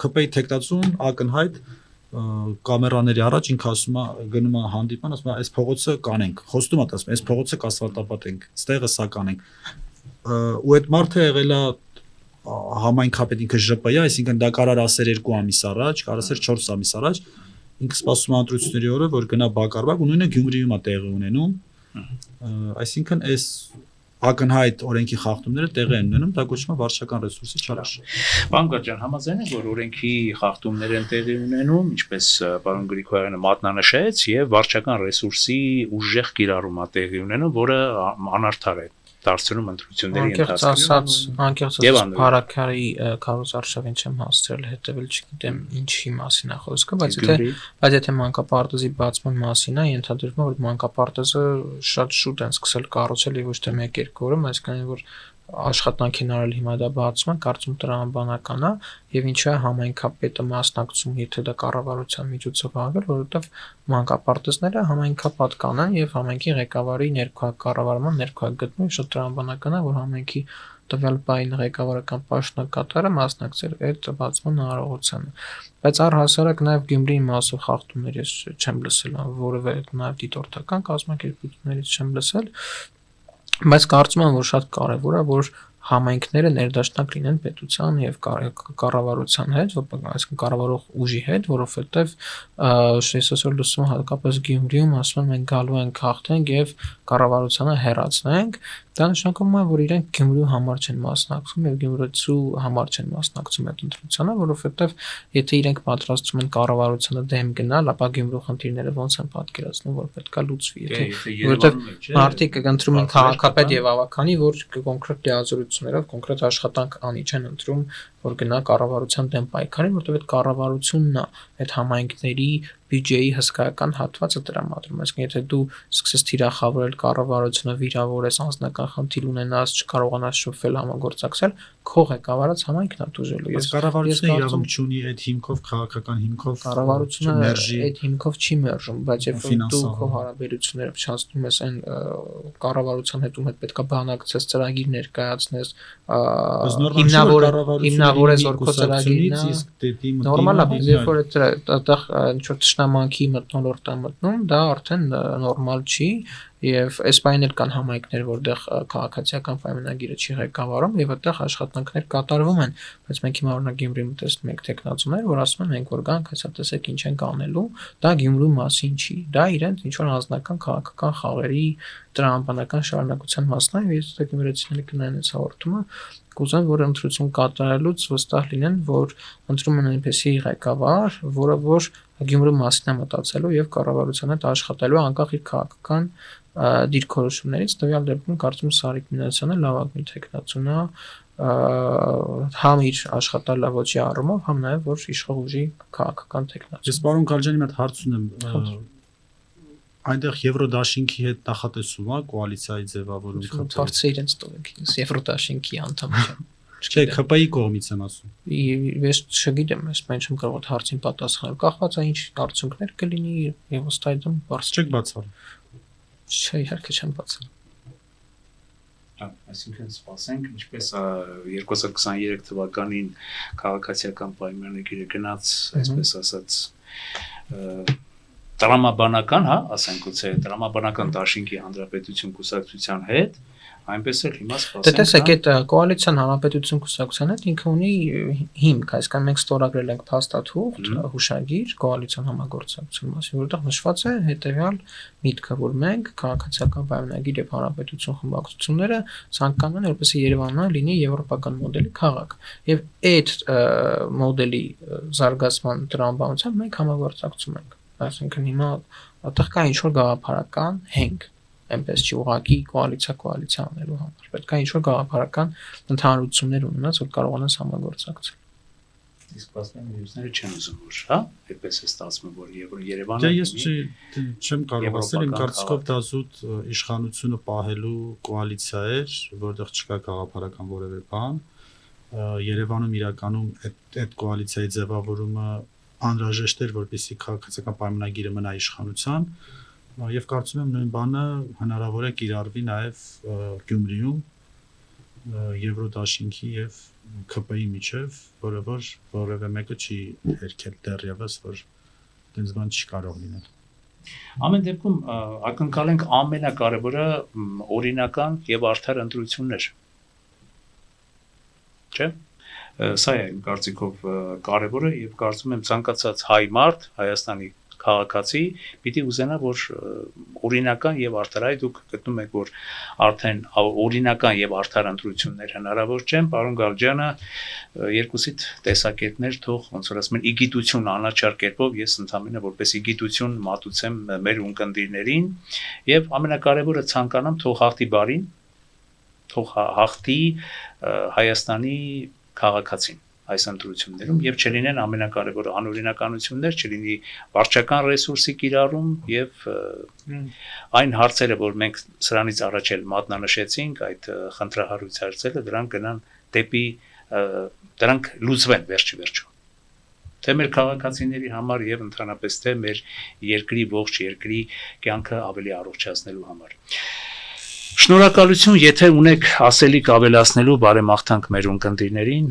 Speaker 3: ԿՊ-ի տեխնացուն ակնհայտ կամերաների առաջ ինքը ասում է գնում է հանդիպան, ասում է այս փողոցը կանենք, խոստում է ասում այս փողոցը կասֆալտապատենք, ստեղը սա կանենք ու այդ մարդը եղել է համայնքապետ ինքը ԺՊ-ը, այսինքն դա կարար ասեր 2 ամիս առաջ, կարար ասեր 4 ամիս առաջ, ինքը սպասում է ընտրությունների օրը, որ գնա բակարբակ ու նույնը Գյումրիում է տեղի ունենում, այսինքն այս ակնհայտ օրենքի խախտումները տեղի են ունենում, դա կոչվում է վարչական ռեսուրսի չարաշ։
Speaker 1: Պարոն Գարջյան, համաձայն եք, որ օրենքի խախտումներ են տեղի ունենում, ինչպես պարոն Գրիգորյանը մատնանշեց, եւ վարչական ռեսուրսի ուժեղ կիրառում է տեղի ունենում, որը անարդար է դարձնում ընտրությունների ընթացքում։
Speaker 2: Անկեղծ ասած, Փարաքարի Քարոզ Արշավին չեմ հասցրել հետևել, չգիտեմ ինչի մասին է խոսքը, բայց եթե մանկապարտեզի բացման մասին է, ենթադրվում է, որ մանկապարտեզը շատ շուտ են սկսել կառուցել եւ ոչ թե 1-2 օրում, այսինքն որ աշխատանքին արել հիմա դա բացում է, կարծում տրամաբանական է եւ ինչու է համայնքապետը մասնակցում, եթե դա կառավարության միջոցով արվել, որովհետեւ մանկապարտեզները համայնքապատկան են եւ համայնքի ղեկավարի ներքո կառավարման ներքո գտնվում, շատ տրամաբանական է, որ համայնքի տվյալ բային ղեկավարական պաշտոնակատարը մասնակցել այդ բացման հնարավորությանը։ Բայց առհասարակ նաև Գյումրիի մասով խախտումներ ես չեմ լսել, որևէ նաև դիտորդական կազմակերպություններից չեմ լսել, բայց կարծում եմ, որ շատ կարևոր է, որ համայնքները ներդաշնակ լինեն պետության եւ կառավարության հետ, այսինքն կառավարող ուժի հետ, որովհետեւ ես այսօր լսում եմ հատկապես Գյումրիում ասում են մենք գալու ենք հաղթենք եւ կառավարությանը հեռացնենք, դա նշանակում է, որ իրենք Գյումրիու համար չեն մասնակցում եւ Գյումրիցու համար չեն մասնակցում այդ ընտրությանը, որովհետեւ եթե իրենք պատրաստվում են կառավարությանը դեմ գնալ, ապա Գյումրու խնդիրները ոնց են պատկերացնում, որ պետքա լուծվի, որովհետեւ մարդիկ ընտրում են քաղաքապետ եւ ավականի, որ կոնկրետ լիազորություններով կոնկրետ աշխատանք անի, չեն ընտրում, որ գնա կառավարության դեմ պայքարի, որտեղ այդ կառավարությունն է այդ համայնքների բյուջեի հսկայական հատվածը տրամադրում։ Այսինքն եթե դու սկսես թիրախավորել կառավարությունը, վիրավորես, անձնական խնդիր ունենաս, չկարողանաս շփվել, համագործակցել, քո ղեկավարած համայնքն է դժելու։
Speaker 3: Ես կառավարությունը իրավունք չունի այդ հիմքով քաղաքական հիմքով
Speaker 2: կառավարությունը այդ հիմքով չի մերժում, բայց երբ որ դու քո հարաբերությունները փչացնում ես այն կառավարության հետ ում հետ պետքա բանակցես, ծրագիր ներկայացնես, հիմնավորես որ քո ծրագիրն է նորմալ է, երբ որ այդտեղ ինչ-որ թշնամանքի մթնոլորտ է մտնում, դա արդեն նորմալ չի եւ այս բանն էլ կան համայնքներ, որտեղ քաղաքացիական պայմանագիրը չի ղեկավարում եւ այդտեղ աշխատանքներ կատարվում են, բայց մենք հիմա օրինակ Գյումրիում տեսնում ենք տեխնացուներ, որ ասում են մենք որ գանք, հեսա տեսեք ինչ ենք անելու, դա Գյումրու մասին չի, դա իրենց ինչ որ անձնական քաղաքական խաղերի տրամաբանական շարունակության մասն է եւ ես գյումրեցիների կնայեն այս հաղորդումը կուզեմ, որ ընտրություն կատարելուց վստահ լինեն, որ ընտրում են այնպեսի ղեկավար, որը որ Գյումրու մասին է մտածելու եւ կառավարության հետ աշխատելու անկախ իր քաղաքական դիրքորոշումներից, տվյալ դեպքում կարծում Սարիկ Մինասյանը լավագույն տեխնացուն է, համ իր աշխատալավոճի առումով, համ նաեւ որ իշխող ուժի քաղաքական տեխնացուն։
Speaker 3: Ես պարոն Գալջյանի մոտ հարց ունեմ, այնտեղ Եվրոդաշինքի հետ նախատեսում է կոալիցիայի ձևավորում։
Speaker 2: Հարցը իրենց տվեք, ես Եվրոդաշինքի անդամ չեմ։
Speaker 3: Չէ, ԿՊ-ի կողմից եմ ասում։
Speaker 2: Ես չգիտեմ, ես մեն չեմ կարող այդ հարցին պատասխանել։ Կախված է ինչ արդյունքներ կլինի եւ ըստ այդմ բարձր
Speaker 3: չեք բացառում։
Speaker 2: Չէ, իհարկե չեմ բացառում։
Speaker 1: Այսինքն սպասենք, ինչպես 2023 թվականին քաղաքացիական պայմանագիրը գնաց, այսպես ասած, տրամաբանական, հա, ասենք գուցե տրամաբանական դաշինքի հանրապետություն կուսակցության հետ, այնպես էլ հիմա սպասենք։
Speaker 2: Տեսեք, այդ կոալիցիան հանրապետություն կուսակցության հետ ինքը ունի հիմք, այսինքն մենք ստորագրել ենք փաստաթուղթ, հուշագիր կոալիցիան համագործակցության մասին, որտեղ նշված է հետեւյալ միտքը, որ մենք քաղաքացիական պայմանագիր եւ հանրապետություն խմբակցությունները ցանկանում են, որպեսզի Երևանը լինի եվրոպական մոդելի քաղաք։ Եվ այդ մոդելի զարգացման տրամաբանությամբ մենք համագործակցում ենք։ Այսինքն հիմա այդտեղ կա ինչ-որ գաղափարական հենք, այնպես չի ուղղակի կոալիցիա անելու համար։ Պետք է ինչ-որ գաղափարական ընդհանրություններ ունենաս, որ կարողանաս համագործակցել։
Speaker 1: Իսկ ասեմ, մյուսները չեն ուզում որ, հա, այդպես է ստացվում, որ Երևանը
Speaker 3: Դե ես չեմ կարող ասել, իմ կարծիքով դա զուտ իշխանությունը պահելու կոալիցիա էր, որտեղ չկա գաղափարական որևէ բան։ Երևանում իրականում այդ կոալիցիայի ձևավորումը անհրաժեշտ էր, որպեսզի քաղաքացիական պայմանագիրը մնա իշխանության, եւ կարծում եմ նույն բանը հնարավոր է կիրառվի նաեւ Գյումրիում Եվրոդաշինքի եւ ԿՊ-ի միջև, որը որ որևէ մեկը չի երկել դեռևս, որ այդպես բան չի կարող լինել։
Speaker 1: Ամեն դեպքում ակնկալենք ամենակարևորը օրինական եւ արդար ընտրություններ։ Չէ՞։ Սա է իմ կարծիքով կարևորը եւ կարծում եմ ցանկացած հայ մարդ Հայաստանի քաղաքացի պիտի ուզենա որ օրինական եւ արդար այ դուք գտնում եք որ արդեն օրինական եւ արդար ընտրություններ հնարավոր չեն պարոն Գալջյանը երկուսիդ տեսակետներ թող ոնց որ ասում են իգիտություն անաչառ կերպով ես ընդհանրապես որպես իգիտություն մատուցեմ մեր ունկնդիրներին եւ ամենակարևորը ցանկանամ թող հաղթի բարին թող հաղթի Հայաստանի քաղաքացին այս ընտրություններում եւ չլինեն ամենակարևորը անօրինականություններ, չլինի վարչական ռեսուրսի կիրառում եւ այն հարցերը, որ մենք սրանից առաջ էլ մատնանշեցինք, այդ խնդրահարույց հարցերը, դրանք գնան դեպի դրանք լուծվեն վերջիվերջո։ Թե մեր քաղաքացիների համար եւ ընդհանրապես թե մեր երկրի ողջ երկրի կյանքը ավելի առողջացնելու համար։ Շնորհակալություն, եթե ունեք ասելիք ավելացնելու բարեմաղթանք մեր ունկնդիրներին։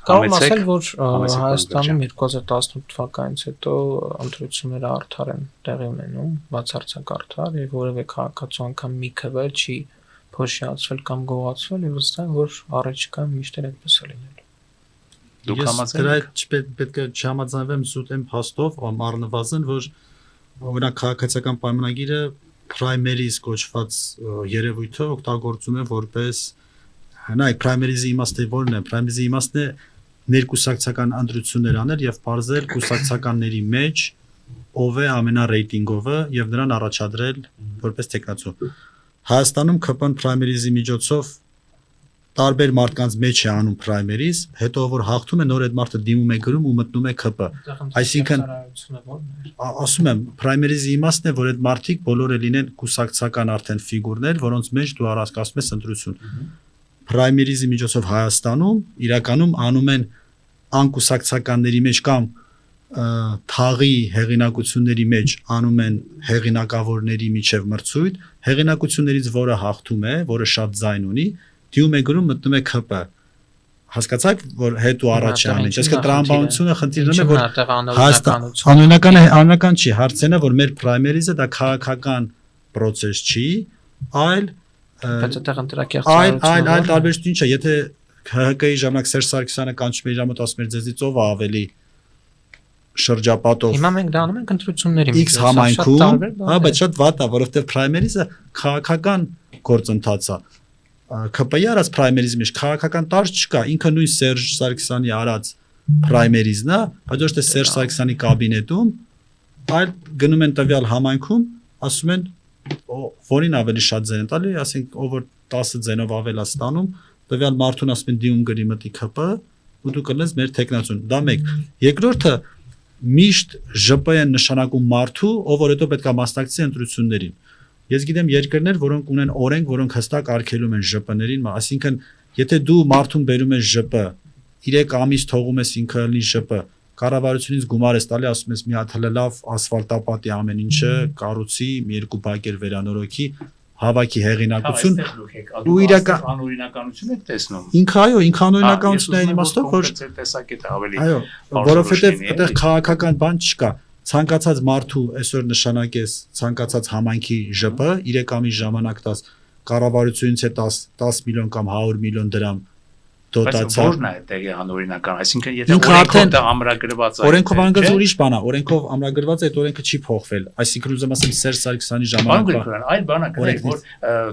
Speaker 2: Կարող եմ ասել, որ Հայաստանում 2018 թվականից հետո ընտրությունները արդար են տեղի ունենում, բացարձակ արդար, եւ որևէ քաղաքացու անգամ մի քվե չի փոշիացվել կամ գողացվել, եւ վստահ եմ, որ առաջիկա միշտ այդպես է լինելու։
Speaker 1: Դուք
Speaker 3: համաձայնեք։ Պետք է չհամաձայնվեմ զուտ եմ փաստով, առնվազն, որ օրինակ քաղաքացիական պայմանագիրը primaries կոչված երևույթը օգտագործում է որպես նայ primaries-ի իմաստը որն է primaries-ի իմաստն է ներկուսակցական ընտրություններ անել եւ բարձել կուսակցականների մեջ ով է ամենառեյտինգովը եւ նրան առաջադրել որպես տեխնացու Հայաստանում ԿՊ-ն primaries-ի միջոցով տարբեր մարդկանց մեջ է անում primaries հետո որ հաղթում է նոր այդ մարդը դիմում է գրում ու մտնում է ԿՊ այսինքն ասում եմ primaries-ի իմաստն է որ այդ մարդիկ բոլորը լինեն կուսակցական արդեն ֆիգուրներ որոնց մեջ դու առանցկացնում ես ընտրություն primaries-ի միջոցով Հայաստանում իրականում անում են անկուսակցականների մեջ կամ թաղի հեղինակությունների մեջ անում են հեղինակավորների միջև մրցույթ հեղինակություններից որը հաղթում է որը շատ ձայն ունի դիում է գրում մտնում է ԿՊ հասկացաք որ հետ ու առաջ է անում այսինքն տրամաբանությունը խնդիրն է որ անօրինական չի հարցենը որ մեր primaries-ը դա քաղաքական process չի այլ
Speaker 2: բայց այդտեղ ընտրակերտարություն
Speaker 3: այլ տարբերություն ինչ է եթե ՀՀԿ-ի ժամանակ Սերժ Սարգսյանը կանչում էր իր մոտ ասում էր ձեզից ով է ավելի շրջապատով
Speaker 2: հիմա մենք դա անում ենք ընտրությունների
Speaker 3: X համայնքում բայց շատ վատ է որովհետև primaries-ը քաղաքական գործընթաց է ԿՊ-ի արած primaries-ի մեջ քաղաքական տարջ չկա ինքը նույն Սերժ Սարգսյանի արած primaries-ն է բայց ոչ թե Սերժ Սարգսյանի կաբինետում այլ գնում են տվյալ համայնքում ասում են որին ավելի շատ ձեն են տալի ասենք ով որ 10 ձենով ավել է ստանում տվյալ մարդուն ասում են դիում գրի մտի ԿՊ ու դու կլնես մեր տեխնացուն դա մեկ երկրորդը միշտ ԺՊ են նշանակում մարդու ով որ հետո պետք է մասնակցի ընտրություններին Ես գիտեմ երկրներ, որոնք ունեն օրենք, որոնք հստակ արգելում են ԺՊ-ներին, այսինքն եթե դու մարդուն բերում ես ԺՊ, 3 ամիս թողում ես ինքը լինի ԺՊ, կառավարությունից գումար ես տալի, ասում ես մի հատ լավ ասֆալտապատի ամեն ինչը կառուցի, մի երկու բակեր վերանորոգի, հավաքի հեղինակություն ու իրական
Speaker 1: անօրինականություն եք տեսնում։
Speaker 3: Ինքը այո, ինքը անօրինականություն է իմաստով, որ
Speaker 1: տեսակետը ավելի
Speaker 3: այո, որովհետև այդտեղ քաղաքական բան չկա։ Ցանկացած մարդու այսօր նշանակես ցանկացած համայնքի ԺՊ 3 ամիս ժամանակ տաս կառավարությունից է 10 միլիոն կամ 100 միլիոն դրամ դոտացիա
Speaker 1: որն է տեղի անօրինական այսինքն եթե օրենքով դա ամրագրված է
Speaker 3: օրենքով անգամ ուրիշ բան է օրենքով ամրագրված է այդ օրենքը չի փոխվել այսինքն ուզում ասեմ Սերժ Սարգսյանի ժամանակվա
Speaker 1: այլ բան է որ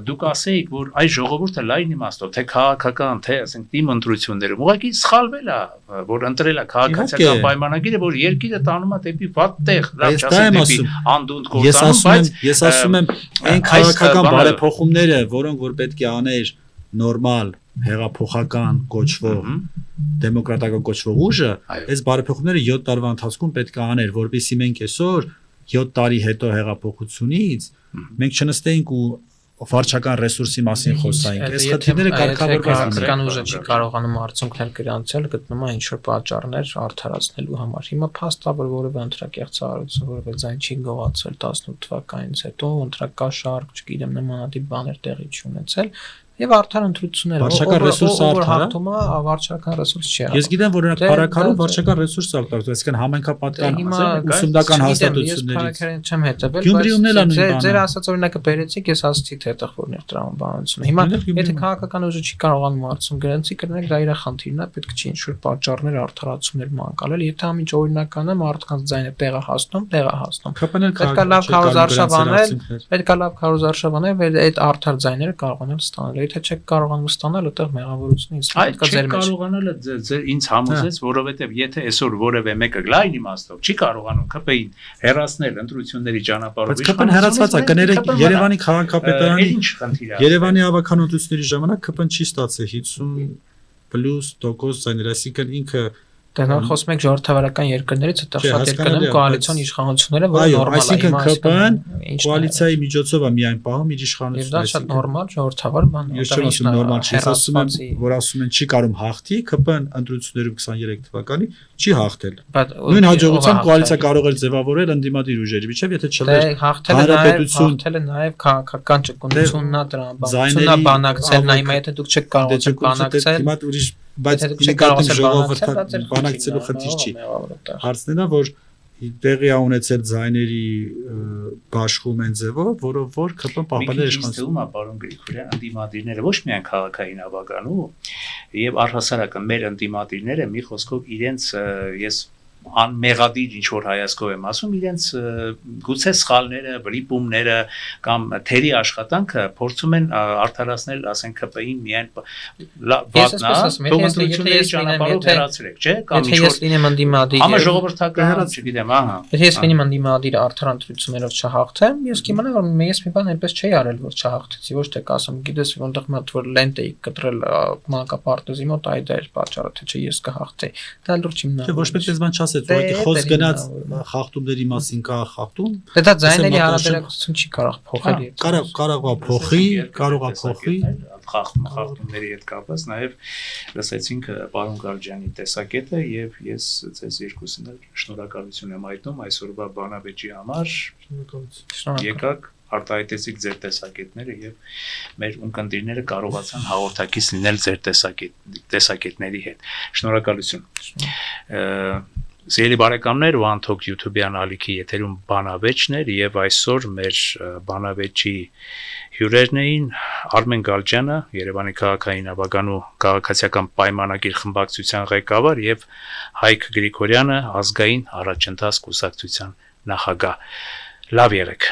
Speaker 1: դուք ասեիք որ այս ժողովուրդը լայն իմաստով թե քաղաքական թե ասենք թիմ ընտրություններում ուղղակի սխալվել է որ ընտրել է քաղաքացիական պայմանագիրը որ երկիրը տանում է դեպի վատ տեղ լավ չասեմ դեպի անդունդ կործանում բայց
Speaker 3: ես ասում եմ այն քաղաքական բարեփոխումները որոնք որ պետք է աներ նորմալ հեղափոխական կոչվող դեմոկրատական կոչվող ուժը այս բարեփոխումները 7 տարվա ընթացքում պետք է աներ որովհետեւ մենք այսօր 7 տարի հետո հեղափոխությունից մենք չնստեինք ու վարչական ռեսուրսի մասին խոսայինք այս խնդիրները
Speaker 2: կարգավորական ուժը չի կարողանում արդյունքներ գրանցել գտնում է ինչ որ պատճառներ արդարացնելու համար հիմա փաստա որ որևէ ընտրակերտարություն որևէ ձայն չի գողացել 18 թվականից հետո ընտրակաշարք չգիտեմ նմանատիպ բաներ տեղի չունեցել Եվ արդար ընտրությունները
Speaker 3: վարչական ռեսուրսը արդար է
Speaker 2: վարչական ռեսուրս չի
Speaker 3: Ես գիտեմ որ նրանք բարակարում վարչական ռեսուրս է օգտագործում այսինքն համայնքապատկան ուսումնական հաստատություններից
Speaker 2: չեմ հետևել բայց ձեր ասած օրինակը բերեցիք ես ասացի թե տխորներ տրամաբանությունը հիմա եթե քաղաքական ուժը չի կարողանում արդյունք գրանցի կրնեք դա իր խնդիրն է պետք չի ինչ-որ պատճառներ արդարացումներ մանկալել եթե ամիջ օրինական է մարդկանց ձայնը տեղը հասնում պետք է լավ քարոզարշավ անել այդ արդար ձայները կարողանալ ստանալ Եթե չեք կարողանում ստանալ, այդտեղ մեղավորությունից
Speaker 1: պետք է ձեր մեջ։ Այդ կարողանալը ձեր ինձ համոզեց, որովհետև եթե այսօր որևէ մեկը լայն իմաստով չի կարողանում ԿՊ-ին հեռացնել ընտրությունների ճանապարհով,
Speaker 3: բայց ԿՊ-ն հեռացված է, կներեք Երևանի քաղաքապետարանի Երևանի ավական ընտրությունների ժամանակ ԿՊ-ն չի ստացել 50+% ձայներ, այսինքն ինքը
Speaker 2: Դե նոր խոսում եք ժողովրդավարական երկրներից, այդտեղ
Speaker 3: Չէ,
Speaker 2: շատ երկրներում
Speaker 3: հասկանալի է,
Speaker 2: կոալիցիոն իշխանությունները, որը
Speaker 3: Այո,
Speaker 2: նորմալ է,
Speaker 3: այսինքն
Speaker 2: հիմա
Speaker 3: ԿՊ-ն
Speaker 2: ինչ
Speaker 3: կոալիցիայի միջոցով է միայն պահում իր
Speaker 2: Եվ
Speaker 3: իշխանությունը,
Speaker 2: դա շատ նորմալ ժողովրդավար բան է։
Speaker 3: Ես չեմ ասում նորմալ չի, ես ասում եմ, որ ասում են չի կարող հաղթի, ԿՊ-ն ընտրություններում 23 թվականի չի հաղթել։ Նույն հաջողությամբ կոալիցիա կարող էր ձևավորել ընդդիմադիր ուժերի միջև, եթե չլեր
Speaker 2: հաղթել է նաև քաղաքական ճկունությունն է դրան, բանությունն է բանակցել, հիմա եթե դուք չեք կարողացել բանակցել,
Speaker 3: հիմա ուրիշ, բայց ժողովրդի բանակցելու խնդիր չի։ Հարցն է, որ տեղի է ունեցել ձայների բաշխում են ձևով, որով որ ԿՊ-ն պահպանել իշխանությունը։
Speaker 1: Պարոն Գրիգորյան, ընդդիմադիրները ոչ միայն քաղաքային ավագանու եւ առհասարակ մեր ընդդիմադիրները մի խոսքով իրենց ես անմեղադիր ինչ որ հայացքով եմ ասում, իրենց գուցե սխալները, վրիպումները կամ թերի աշխատանքը փորձում են արդարացնել, ասենք ԿՊ-ին միայն վատնա, թողնությունների ճանապարհով հեռացրեք, չէ՞, կամ ինչ որ
Speaker 2: ես լինեմ ընդդիմադիր,
Speaker 1: համաժողովրդական, չգիտեմ, ահա։
Speaker 2: Եթե ես լինեմ ընդդիմադիր արդար ընտրություններով չհաղթեմ, ես կիմանամ, որ ես մի բան այնպես չի արել, որ չհաղթեցի, ոչ թե կասեմ, գիտես, որտեղ մատ որ լենտ էի կտրել մանկապարտեզի մոտ, այ դա էր պատճառը, թե չէ ես կհաղթեի։ Դա լուրջ հիմնավորում։
Speaker 3: Չէ, ոչ մեկ բան չասեց, որ խոսք գնաց խախտումների մասին կա խախտում։
Speaker 2: Դե դա ձայների հարաբերակցություն չի կարող փոխել։
Speaker 3: Կարող է փոխի, կարող է փոխի
Speaker 1: խախտումների հետ կապված, նաև լսեցինք պարոն Գալջյանի տեսակետը եւ ես ձեզ երկուսին էլ շնորհակալություն եմ հայտնում այսօրվա բանավեճի համար։ Եկաք արտահայտեցիք ձեր տեսակետները եւ մեր ունկնդիրները կարողացան հաղորդակից լինել ձեր տեսակետների հետ։ Շնորհակալություն։ Սիրելի բարեկամներ, One Talk YouTube-յան ալիքի եթերում բանավեճն էր եւ այսօր մեր բանավեճի հյուրերն էին Արմեն Գալջյանը, Երևանի քաղաքային ավագանու քաղաքացիական պայմանագիր խմբակցության ղեկավար եւ Հայկ Գրիգորյանը, ազգային առաջընթաց կուսակցության նախագահ։ Լավ եղեք։